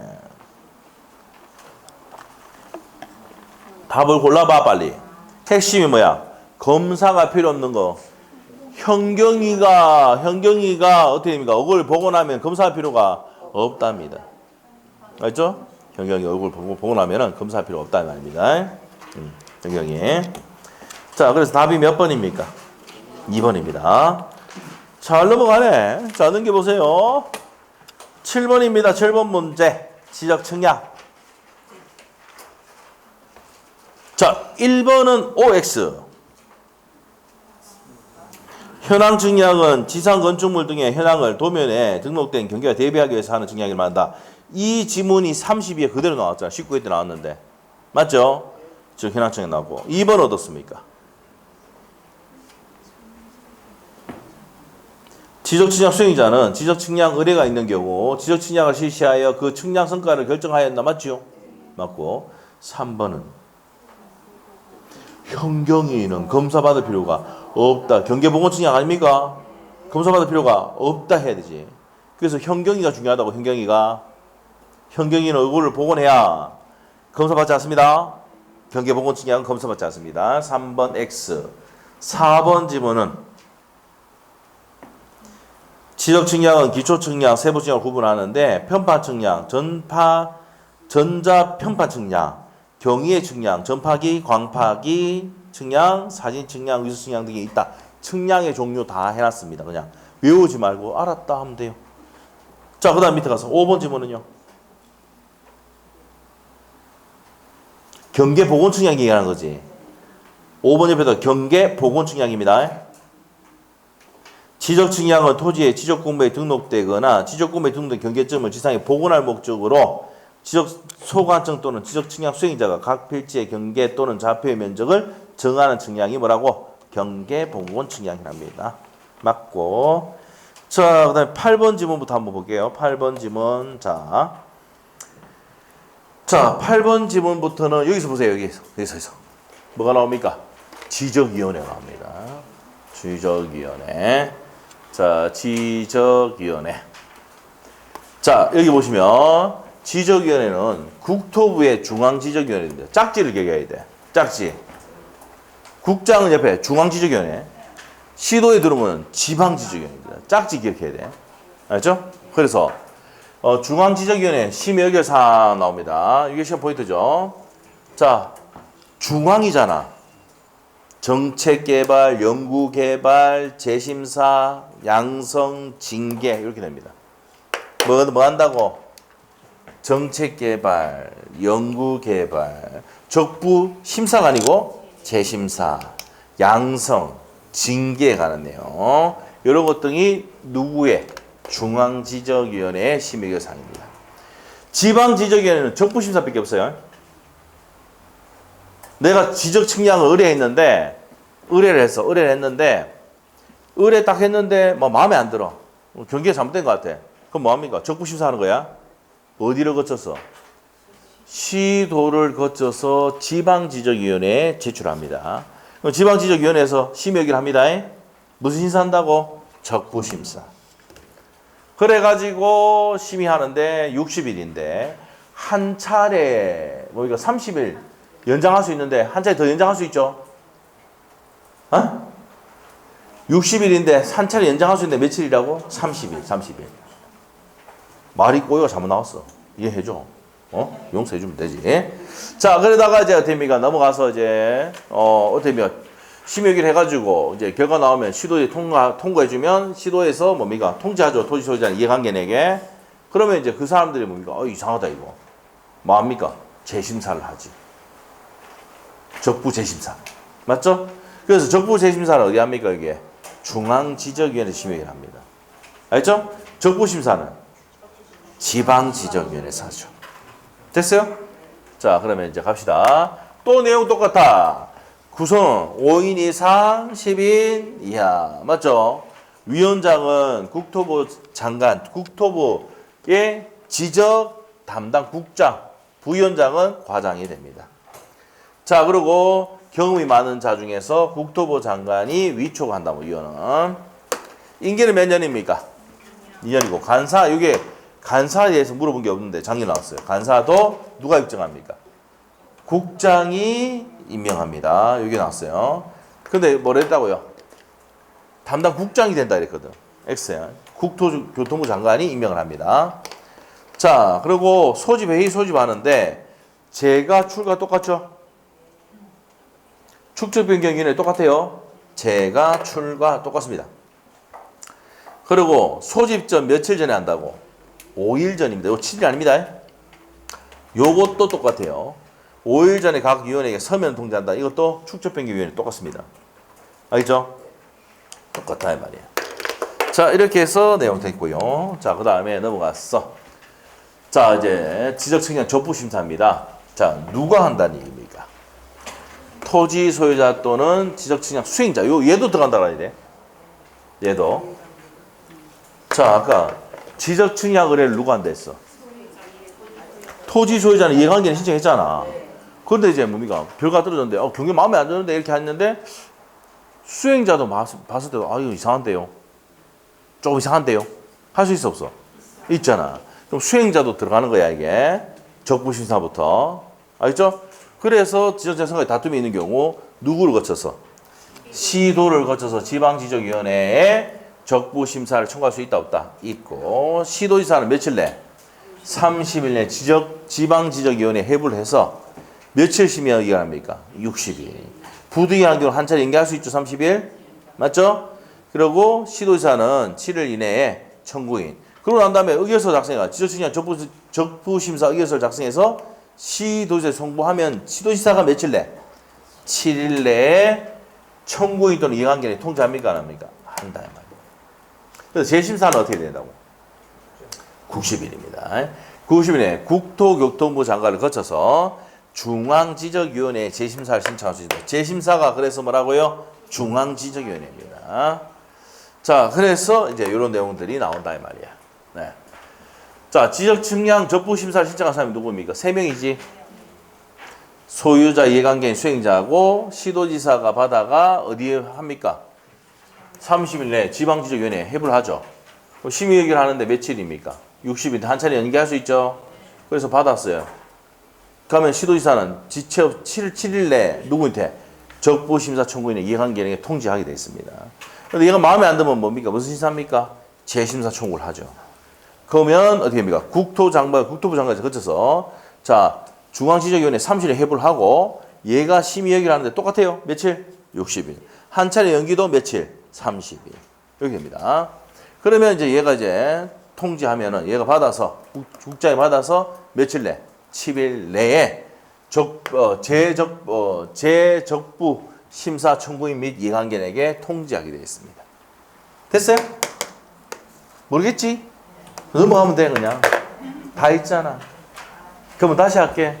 답을 골라봐 빨리. 핵심이 뭐야? 검사가 필요 없는 거. 현경이가 어떻게 됩니까? 얼굴 보고 나면 검사할 필요가 없답니다. 알죠? 현경이 얼굴 보고 나면 검사할 필요 없다는 말입니다. 현경이. 자, 그래서 답이 몇 번입니까? 2번입니다. 잘 넘어가네. 자, 넘겨보세요. 7번입니다. 7번 문제. 지적 측량. 자, 1번은 OX. 현황 측량은 지상 건축물 등의 현황을 도면에 등록된 경계와 대비하기 위해서 하는 측량을 말한다. 이 지문이 32에 그대로 나왔잖아. 19회 때 나왔는데. 맞죠? 즉 현황 측량 나오고. 2번 어떻습니까? 지적측량 수행자는 지적측량 의뢰가 있는 경우 지적측량을 실시하여 그 측량 성과를 결정하였나. 맞죠? 맞고 3번은 현경이는 검사받을 필요가 없다. 경계보건 측량 아닙니까? 검사받을 필요가 없다 해야 되지. 그래서 현경이가 중요하다고. 현경이는 얼굴을 복원해야 검사받지 않습니다. 경계보건 측량은 검사받지 않습니다. 3번 X. 4번 지문은 지적측량은 기초측량, 세부측량을 구분하는데 편파측량, 전자편파측량, 경위의 측량, 전파기, 광파기 측량, 사진측량, 위수측량 등이 있다. 측량의 종류 다 해놨습니다. 그냥 외우지 말고 알았다 하면 돼요. 자, 그 다음 밑에 가서 5번 지문은요. 경계보건측량 얘기하는 거지. 5번 옆에도 경계보건측량입니다. 지적측량은 토지의 지적공부에 등록되거나 지적공부에 등록된 경계점을 지상에 복원할 목적으로 지적소관청 또는 지적측량 수행자가 각 필지의 경계 또는 좌표의 면적을 정하는 측량이 뭐라고? 경계복원측량이랍니다. 맞고. 자, 그 다음에 8번 지문부터 한번 볼게요. 8번 지문. 자, 8번 지문부터는 여기서 보세요. 여기서. 뭐가 나옵니까? 지적위원회가 합니다. 지적위원회. 자, 지적위원회. 자, 여기 보시면 지적위원회는 국토부의 중앙지적위원회입니다. 짝지를 기억해야 돼. 짝지. 국장은 옆에 중앙지적위원회. 시도에 들어오면 지방지적위원회입니다. 짝지 기억해야 돼. 알죠? 그래서 중앙지적위원회 심의 의결 사항 나옵니다. 이게 시험 포인트죠. 자, 중앙이잖아. 정책개발, 연구개발, 재심사, 양성, 징계 이렇게 됩니다. 뭐 한다고? 정책개발, 연구개발, 적부 심사가 아니고 재심사, 양성, 징계에 관한 내용 이런 것 등이 누구의? 중앙지적위원회의 심의결 사항입니다. 지방지적위원회는 적부심사밖에 없어요. 내가 지적 측량을 의뢰했는데 의뢰 딱 했는데 뭐 마음에 안 들어. 경기가 잘못된 것 같아. 그럼 뭐 합니까? 적부심사하는 거야. 어디를 거쳐서? 시도를 거쳐서 지방지적위원회에 제출합니다. 그럼 지방지적위원회에서 심의의결 합니다. 무슨 심사한다고? 적부심사. 그래가지고 심의하는데 60일인데 한 차례 뭐 이거 30일 연장할 수 있는데 한 차례 더 연장할 수 있죠? 60일인데 한 차례 연장할 수 있는데 며칠이라고? 30일. 말이 꼬여가 잘못 나왔어. 이해해줘. 용서해주면 되지. 자, 그러다가 이제 어떻게입니까? 넘어가서 이제 어떻게입니까? 심의의결 해가지고 이제 결과 나오면 시도에 통과해주면 시도에서 뭡니까? 통지하죠. 토지 소유자는 이해관계 내게. 그러면 이제 그 사람들이 뭡니까? 이상하다 이거. 뭐 합니까? 재심사를 하지. 적부 재심사. 맞죠? 그래서 적부 재심사는 어디 합니까? 이게 중앙지적위원회 심의를 합니다. 알죠? 적부 심사는 지방지적위원회에서 하죠. 됐어요? 자, 그러면 이제 갑시다. 또 내용 똑같아. 구성 5인 이상 10인 이하. 맞죠? 위원장은 국토부 장관, 국토부의 지적 담당 국장, 부위원장은 과장이 됩니다. 자, 그리고 경험이 많은 자 중에서 국토부 장관이 위촉한다면 위원은 임기는 몇 년입니까? 2년이고 간사 이게 간사에 대해서 물어본 게 없는데 작년 나왔어요. 간사도 누가 입증합니까? 국장이 임명합니다. 여기 나왔어요. 근데 뭐라 했다고요? 담당 국장이 된다 이랬거든. X야. 국토교통부 장관이 임명을 합니다. 자, 그리고 소집회의 소집하는데 제가 출가 똑같죠? 축적변경위원회 똑같아요. 제가 출가 똑같습니다. 그리고 소집 전 며칠 전에 한다고? 5일 전입니다. 이거 7일 아닙니다. 요것도 똑같아요. 5일 전에 각 위원회에게 서면 통지한다. 이것도 축적변경위원회 똑같습니다. 알겠죠? 똑같다 이 말이에요. 자, 이렇게 해서 내용 됐고요. 자, 그 다음에 넘어갔어. 자, 이제 지적측량 적부심사입니다. 자, 누가 한다는 얘기입니까? 토지 소유자 또는 지적측량 수행자. 얘도 들어간다라 이래. 얘도. 자, 아까 지적측량 의뢰를 누가 한다 했어? 토지 소유자는 이해관계는 신청했잖아. 그런데 이제 뭡니까? 결과 떨어졌는데, 경기 마음에 안 드는데 이렇게 했는데, 수행자도 봤을 때도, 이거 이상한데요? 조금 이상한데요? 할 수 있어, 없어? 있잖아. 그럼 수행자도 들어가는 거야, 이게. 적부심사부터. 알겠죠? 그래서 지적자 선거에 다툼이 있는 경우, 누구를 거쳐서? 시도를 거쳐서 지방지적위원회에 적부심사를 청구할 수 있다, 없다? 있고, 시도지사는 며칠 내? 30일 내 지방지적위원회 회부를 해서 며칠 심의 의결합니까? 60일. 부득이한 경우 한 차례 연기할 수 있죠, 30일. 맞죠? 그리고 시도지사는 7일 이내에 청구인. 그러고 난 다음에 의결서 작성해가 지적측량 적부심사 의결서를 작성해서 시도지사에 송부하면 시도지사가 며칠 내? 7일 내에 청구인 또는 이해관계에 통지합니까? 안 합니까? 한다. 그래서 재심사는 어떻게 된다고? 90일입니다. 90일에 국토교통부 장관을 거쳐서 중앙지적위원회에 재심사를 신청할 수 있습니다. 재심사가 그래서 뭐라고요? 중앙지적위원회입니다. 자, 그래서 이제 이런 내용들이 나온다 이 말이야. 네. 자, 지적측량 적부심사를 신청한 사람이 누구입니까? 3명이지. 소유자 이해관계인 수행자하고 시도지사가 받아가 어디에 합니까? 30일 내에 지방지적위원회에 회부를 하죠. 심의여기를 하는데 며칠입니까? 60일 한 차례 연기할 수 있죠. 그래서 받았어요. 그러면 시도지사는 지체업 7일 내에 누구한테? 적부심사 청구인의 이해관계인에게 통지하게 되어 있습니다. 그런데 얘가 마음에 안 들면 뭡니까? 무슨 심사입니까? 재심사 청구를 하죠. 그러면 어떻게 합니까? 국토부 장관에서 거쳐서 자 중앙지적위원회 30일에 회부를 하고 얘가 심의여기를 하는데 똑같아요. 며칠? 60일. 한 차례 연기도 며칠? 30일. 이렇게 됩니다. 그러면 이제 얘가 이제 통지하면은 얘가 받아서 국장이 받아서 며칠 내? 10일 내에 재적부 심사 청구인 및 이해관계인에게 통지하게 되어 있습니다. 됐어요? 모르겠지? 넘어가면 돼 그냥. 다 있잖아. 그러면 다시 할게.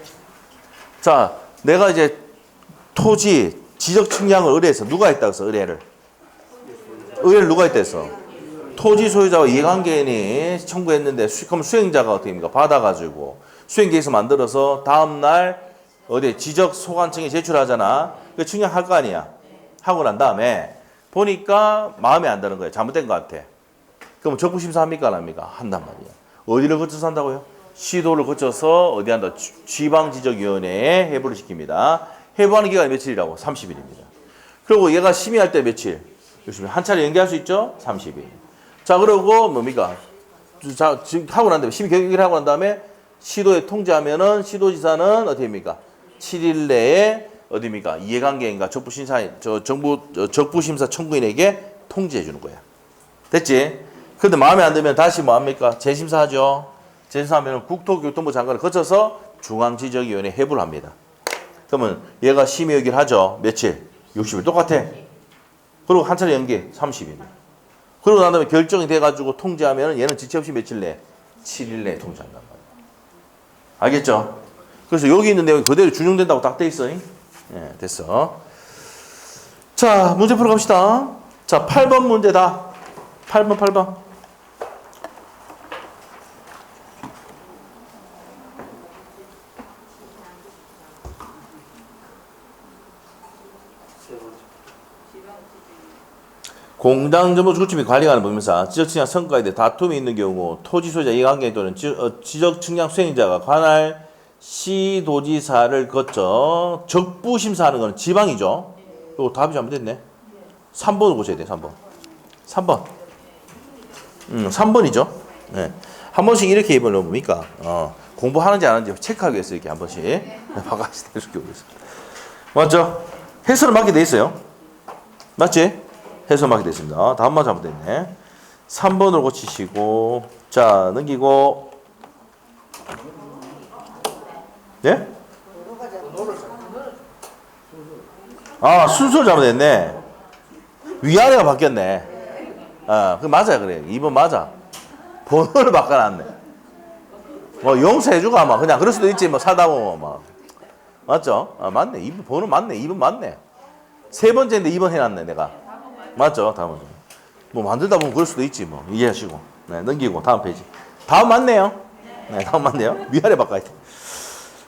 자, 내가 이제 토지 지적 측량을 의뢰해서 누가 했다고 했어? 의뢰를 누가 했다 했어? 토지 소유자와 이해관계인이 청구했는데 그럼 수행자가 어떻게 합니까? 받아가지고 수행계획서 만들어서 다음날 어디 지적 소관청에 제출하잖아. 그 측량할 거 아니야. 하고 난 다음에 보니까 마음에 안 드는 거야. 잘못된 것 같아. 그럼 적부심사 합니까? 안 합니까? 한단 말이야. 어디를 거쳐서 한다고요? 시도를 거쳐서 어디 한다? 지방지적위원회에 회부를 시킵니다. 회부하는 기간이 며칠이라고? 30일입니다. 그리고 얘가 심의할 때 며칠? 한 차례 연기할 수 있죠? 30일. 자, 그러고 뭡니까? 자, 지금 하고 난 다음에 심의 결의를 하고 난 다음에 시도에 통지하면은 시도지사는 어떻게 합니까? 7일 내에 어디입니까? 이해관계인과 적부심사 청구인에게 통지해 주는 거야. 됐지? 근데 마음에 안 들면 다시 뭐 합니까? 재심사하죠. 재심사하면 국토교통부 장관을 거쳐서 중앙지적위원회에 회부를 합니다. 그러면 얘가 심의여기를 하죠. 며칠? 60일. 똑같아. 그리고 한 차례 연기 30일. 그러고 난 다음에 결정이 돼가지고 통지하면 얘는 지체 없이 며칠 내에? 7일 내에 통지한단 말이야. 알겠죠? 그래서 여기 있는 내용이 그대로 준용된다고 딱 돼 있어. 예, 됐어. 자, 문제 풀어 갑시다. 자, 8번 문제다. 8번. 공장정보 주거지 및 관리하는 법인사, 지적측량 성과에 대해 다툼이 있는 경우 토지 소유자 이해관계인 또는 지적측량 수행자가 관할 시도지사를 거쳐 적부심사하는 것은 지방이죠. 이거 답이 잘못됐네. 3번을 보셔야 돼요. 3번. 3번이죠. 네. 한 번씩 이렇게 입으면 뭡니까? 공부하는지 안 하는지 체크하기 위해서 이렇게 한 번씩 바꿔서 해줄게 오겠습니다. 맞죠? 해설을 맡게 돼 있어요. 맞지? 해설 맡게 돼 있습니다. 다음만 잘못됐네. 3번으로 고치시고, 자, 넘기고. 예? 아, 순서를 잘못했네. 위아래가 바뀌었네. 그 맞아요, 그래. 2번 맞아. 번호를 바꿔놨네. 뭐, 용서해주고 아마. 그냥 그럴 수도 있지, 뭐, 살다 보면 막. 맞죠? 맞네. 2번 번호 맞네. 2번 맞네. 세 번째인데 2번 해놨네, 내가. 맞죠? 다음은. 뭐, 만들다 보면 그럴 수도 있지, 뭐. 이해하시고. 네, 넘기고, 다음 페이지. 다음 맞네요. 네, 다음 맞네요. 위아래 바꿔야 돼.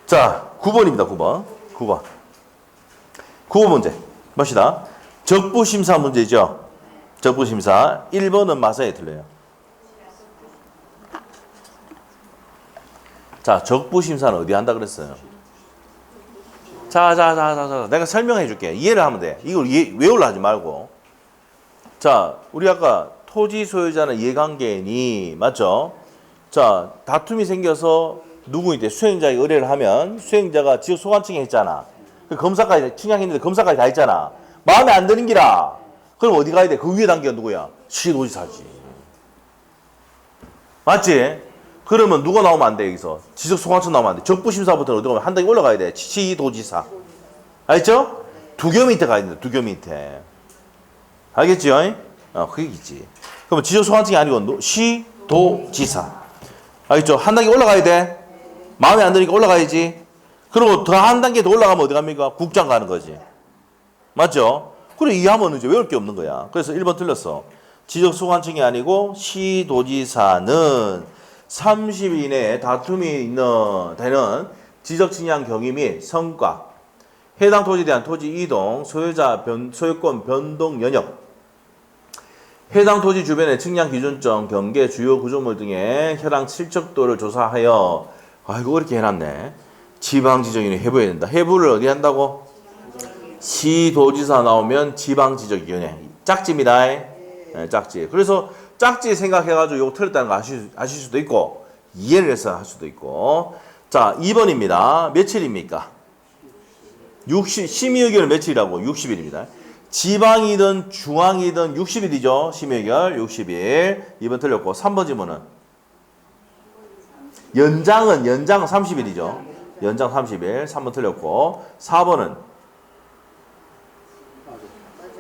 자, 9번입니다, 9번. 9번 문제. 봅시다. 적부심사 문제죠. 적부심사. 1번은 맞아야 틀려요. 자, 적부심사는 어디 한다 그랬어요? 자. 내가 설명해 줄게. 이해를 하면 돼. 이걸 외우려 하지 말고. 자, 우리 아까 토지 소유자는 이해관계인이, 맞죠? 자, 다툼이 생겨서 누구인데 수행자에게 의뢰를 하면 수행자가 지역 소관청에 했잖아. 그 검사까지, 측량했는데 검사까지 다 했잖아. 마음에 안 드는 기라. 그럼 어디 가야 돼? 그 위에 단계가 누구야? 시도지사지. 맞지? 그러면 누가 나오면 안 돼, 여기서? 지적 소관청 나오면 안 돼. 적부심사부터는 어디 가면 한 단계 올라가야 돼. 시도지사. 알겠죠? 두교 밑에 가야 된다, 두교 밑에. 알겠죠? 그게 있지. 그러면 지적 소관청이 아니고 시도지사. 알겠죠? 한 단계 올라가야 돼. 마음에 안 드니까 올라가야지. 그리고 더 한 단계 더 올라가면 어디 갑니까? 국장 가는 거지. 맞죠? 그래, 이해하면 이제 외울 게 없는 거야. 그래서 1번 틀렸어. 지적 소관청이 아니고 시도지사는 30일 이내에 다툼이 되는 지적 측량 경위 및 성과, 해당 토지에 대한 토지 이동, 소유권 변동 여력, 해당 토지 주변의 측량 기준점, 경계, 주요 구조물 등의 혈당 실적도를 조사하여 이거 이렇게 해놨네. 지방지적위원회 해부해야 된다. 해부를 어디 한다고? 시도지사 나오면 지방지적위원회. 짝지입니다. 네, 짝지. 그래서 짝지 생각해가지고 이거 틀렸다는 거 아실 수도 있고 이해를 해서 할 수도 있고. 자, 2번입니다. 며칠입니까? 심의의결은 며칠이라고? 60일입니다. 지방이든 중앙이든 60일이죠. 심의의결 60일. 2번 틀렸고. 3번 질문은 연장은 30일이죠. 연장 30일. 3번 틀렸고. 4번은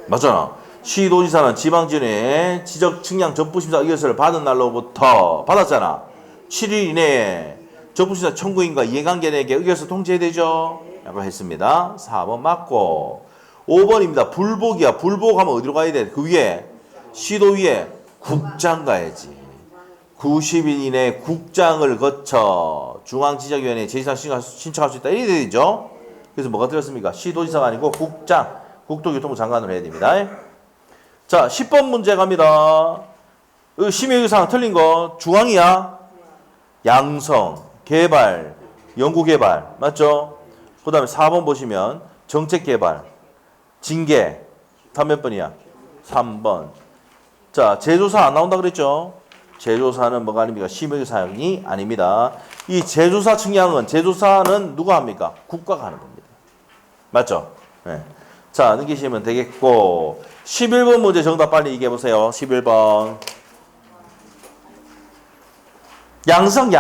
맞잖아. 시도지사는 지방지원의 지적 측량 적부심사 의결서를 받은 날로부터 받았잖아. 7일 이내에 적부심사 청구인과 이해관계자에게 의결서 통지해야 되죠. 라고 했습니다. 4번 맞고. 5번입니다. 불복이야. 불복하면 어디로 가야 돼? 그 위에 시도 위에 국장 가야지. 90일 이내에 국장을 거쳐 중앙지적위원회에 제시상 신청할 수 있다. 이래 되죠. 그래서 뭐가 틀렸습니까? 시도지사가 아니고 국장, 국토교통부 장관으로 해야 됩니다. 자, 10번 문제 갑니다. 심의의사항 틀린 거 중앙이야. 양성, 개발, 연구개발 맞죠? 그 다음에 4번 보시면 정책개발, 징계. 다음 몇 번이야? 3번. 자, 제조사 안 나온다 그랬죠? 제조사는 뭐가 아닙니까? 심의사항이 아닙니다. 이 제조사 측량은 제조사는 누가 합니까? 국가가 하는 겁니다. 맞죠? 네. 자, 넘기시면 되겠고 11번 문제 정답 빨리 얘기해 보세요. 11번. 양성.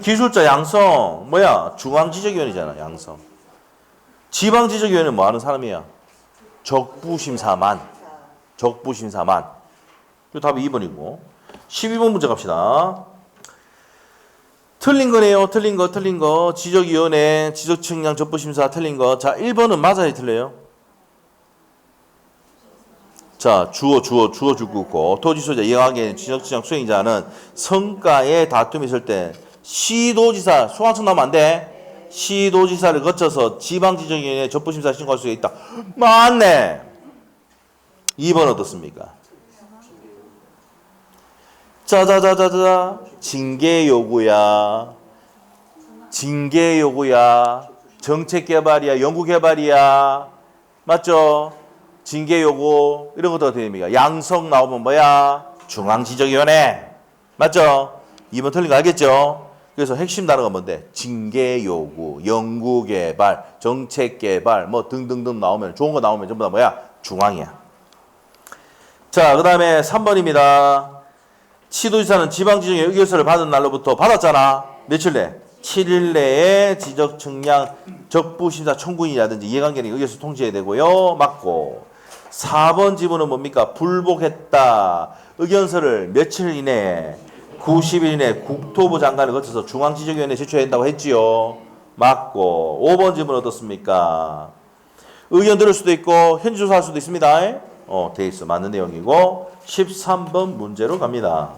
기술자 양성 뭐야? 중앙지적위원회잖아. 양성. 지방지적위원회는 뭐 하는 사람이야? 적부심사만. 이 답이 2번이고 12번 문제 갑시다. 틀린 거네요. 틀린 거. 지적위원회, 지적측량 적부심사 틀린 거. 자, 1번은 맞아요, 틀려요? 자, 주어 주고 있고 토지소유자 이해관계 지적측량 수행자는 성과에 다툼이 있을 때 시도지사, 소환청 나오면 안 돼. 시도지사를 거쳐서 지방지적위원회 적부심사 신고할 수 있다. 맞네. 2번 어떻습니까? 짜자자자자. 징계 요구야. 정책 개발이야. 연구 개발이야. 맞죠? 징계 요구. 이런 것도 어떻게 됩니까? 양성 나오면 뭐야? 중앙지적위원회. 맞죠? 2번 틀린 거 알겠죠? 그래서 핵심 단어가 뭔데? 징계 요구, 연구 개발, 정책 개발, 뭐 등등등 나오면, 좋은 거 나오면 전부 다 뭐야? 중앙이야. 자, 그 다음에 3번입니다. 시도지사는 지방지정의 의결서를 받은 날로부터 받았잖아. 며칠 내? 7일 내에 지적 측량 적부심사 청구인이라든지 이해관계는 의결서 통지해야 되고요. 맞고. 4번 지문은 뭡니까? 불복했다. 의견서를 며칠 이내에 90일 이내에 국토부 장관을 거쳐서 중앙지적위원회에 제출해야 된다고 했지요. 맞고. 5번 지문 어떻습니까? 의견 들을 수도 있고 현지 조사할 수도 있습니다. 돼 있어. 맞는 내용이고 13번 문제로 갑니다.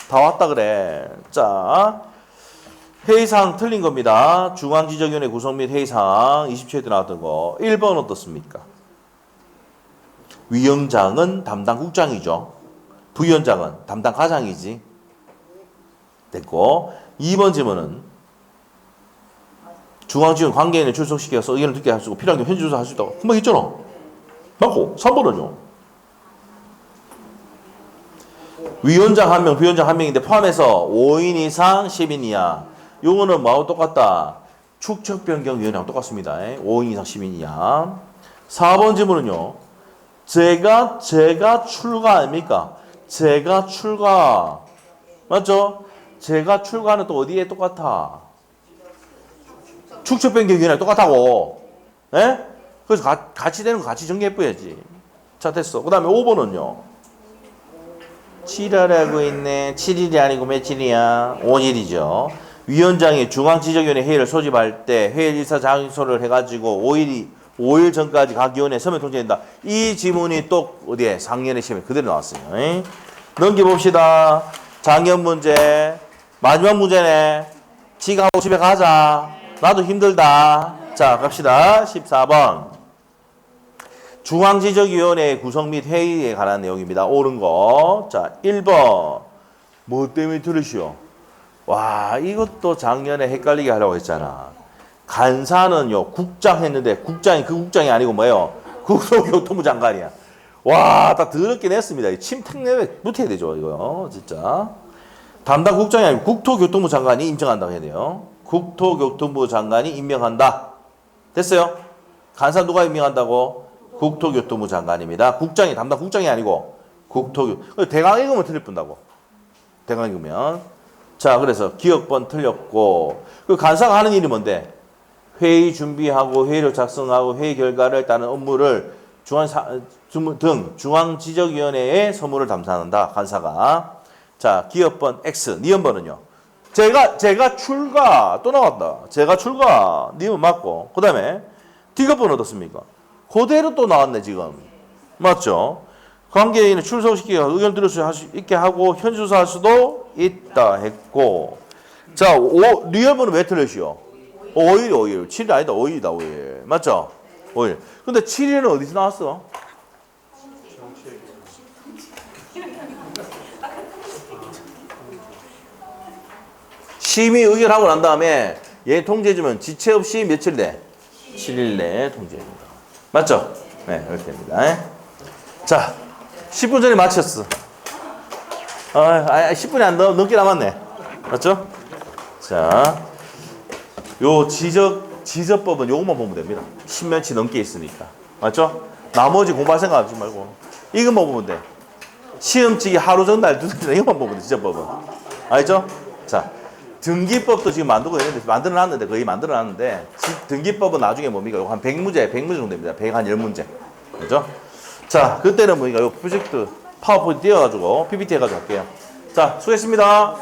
다 왔다 그래. 자, 회의사항 틀린 겁니다. 중앙지적위원회 구성 및 회의사항 27회 때 나왔던 거. 1번 어떻습니까? 위원장은 담당 국장이죠. 부위원장은 담당 과장이지. 됐고 2번 질문은 중앙지원 관계인을 출석시켜서 의견을 듣게 할 수 있고 필요한 게 현지 조사할 수 있다고 금방 했잖아. 맞고 3번은요. 위원장 1명, 부위원장 1명인데 포함해서 5인 이상 10인 이하. 요거는 뭐하고 똑같다? 축척변경위원회하고 똑같습니다. 5인 이상 10인 이하. 4번 질문은요. 제가 출가 아닙니까? 제가 출가. 맞죠? 제가 출가는 또 어디에 똑같아? 축척변경위원회 똑같다고. 예? 그래서 같이 되는 거 같이 정리해줘야지. 자, 됐어. 그 다음에 5번은요. 7일하고 있네. 7일이 아니고 며칠이야? 5일이죠. 위원장이 중앙지적위원회 회의를 소집할 때 회의 일사 장소를 해가지고 5일 전까지 각 위원회 서면 통지된다. 이 지문이 또 어디에? 상년의 시험에 그대로 나왔어요. 넘겨봅시다. 작년 문제. 마지막 문제네. 지가하고 집에 가자. 나도 힘들다. 자, 갑시다. 14번. 중앙지적위원회 구성 및 회의에 관한 내용입니다. 옳은 거. 자, 1번. 뭐 때문에 들으시오? 와, 이것도 작년에 헷갈리게 하려고 했잖아. 간사는요, 국장 했는데, 국장이 그 국장이 아니고 뭐예요? 국토교통부 장관이야. 와, 딱 더럽게 냈습니다. 침탁 내에 붙어야 되죠, 이거. 진짜. 담당 국장이 아니고 국토교통부 장관이 인정한다고 해야 돼요. 국토교통부 장관이 임명한다. 됐어요? 간사 누가 임명한다고? 국토교통부 장관입니다. 국장이, 담당 국장이 아니고, 대강 읽으면 틀릴 뿐다고. 대강 읽으면. 자, 그래서 기억번 틀렸고, 그 간사가 하는 일이 뭔데? 회의 준비하고, 회의록 작성하고, 회의 결과를 따른 업무를 중앙지적위원회에 서무를 담당한다. 간사가. 자, 기억번 X, 니은번은요. 제가 출가, 또 나왔다. 제가 출가, 니은 맞고. 그 다음에, D급번 어떻습니까? 그대로 또 나왔네, 지금. 맞죠? 관계인을 출석시키고 의견 들을 수 있게 하고, 현수사할 수도 있다 했고. 자, 리얼번은 왜 틀렸시오? 5일. 7일 아니다, 5일이다, 5일. 맞죠? 5일. 근데 7일은 어디서 나왔어? 심의 의결하고 난 다음에 얘 통지해주면 지체 없이 며칠 내? 7일 내에 통지해줍니다. 맞죠? 네, 이렇게 됩니다. 자, 10분 전에 마쳤어. 10분이 안 넘게 남았네. 맞죠? 자, 요 지적법은 요것만 보면 됩니다. 10면치 넘게 있으니까. 맞죠? 나머지 공부할 생각 하지 말고. 이것만 보면 돼. 시험치기 하루 전날 두는 이것만 보면 돼, 지적법은. 알죠? 자. 등기법도 지금 만들어놨는데, 거의 만들어놨는데, 등기법은 나중에 뭡니까? 한 100문제 정도 됩니다. 100한 10문제. 그죠? 자, 그때는 뭡니까? 요 프로젝트 파워포인트 띄워가지고, PPT 해가지고 할게요. 자, 수고했습니다.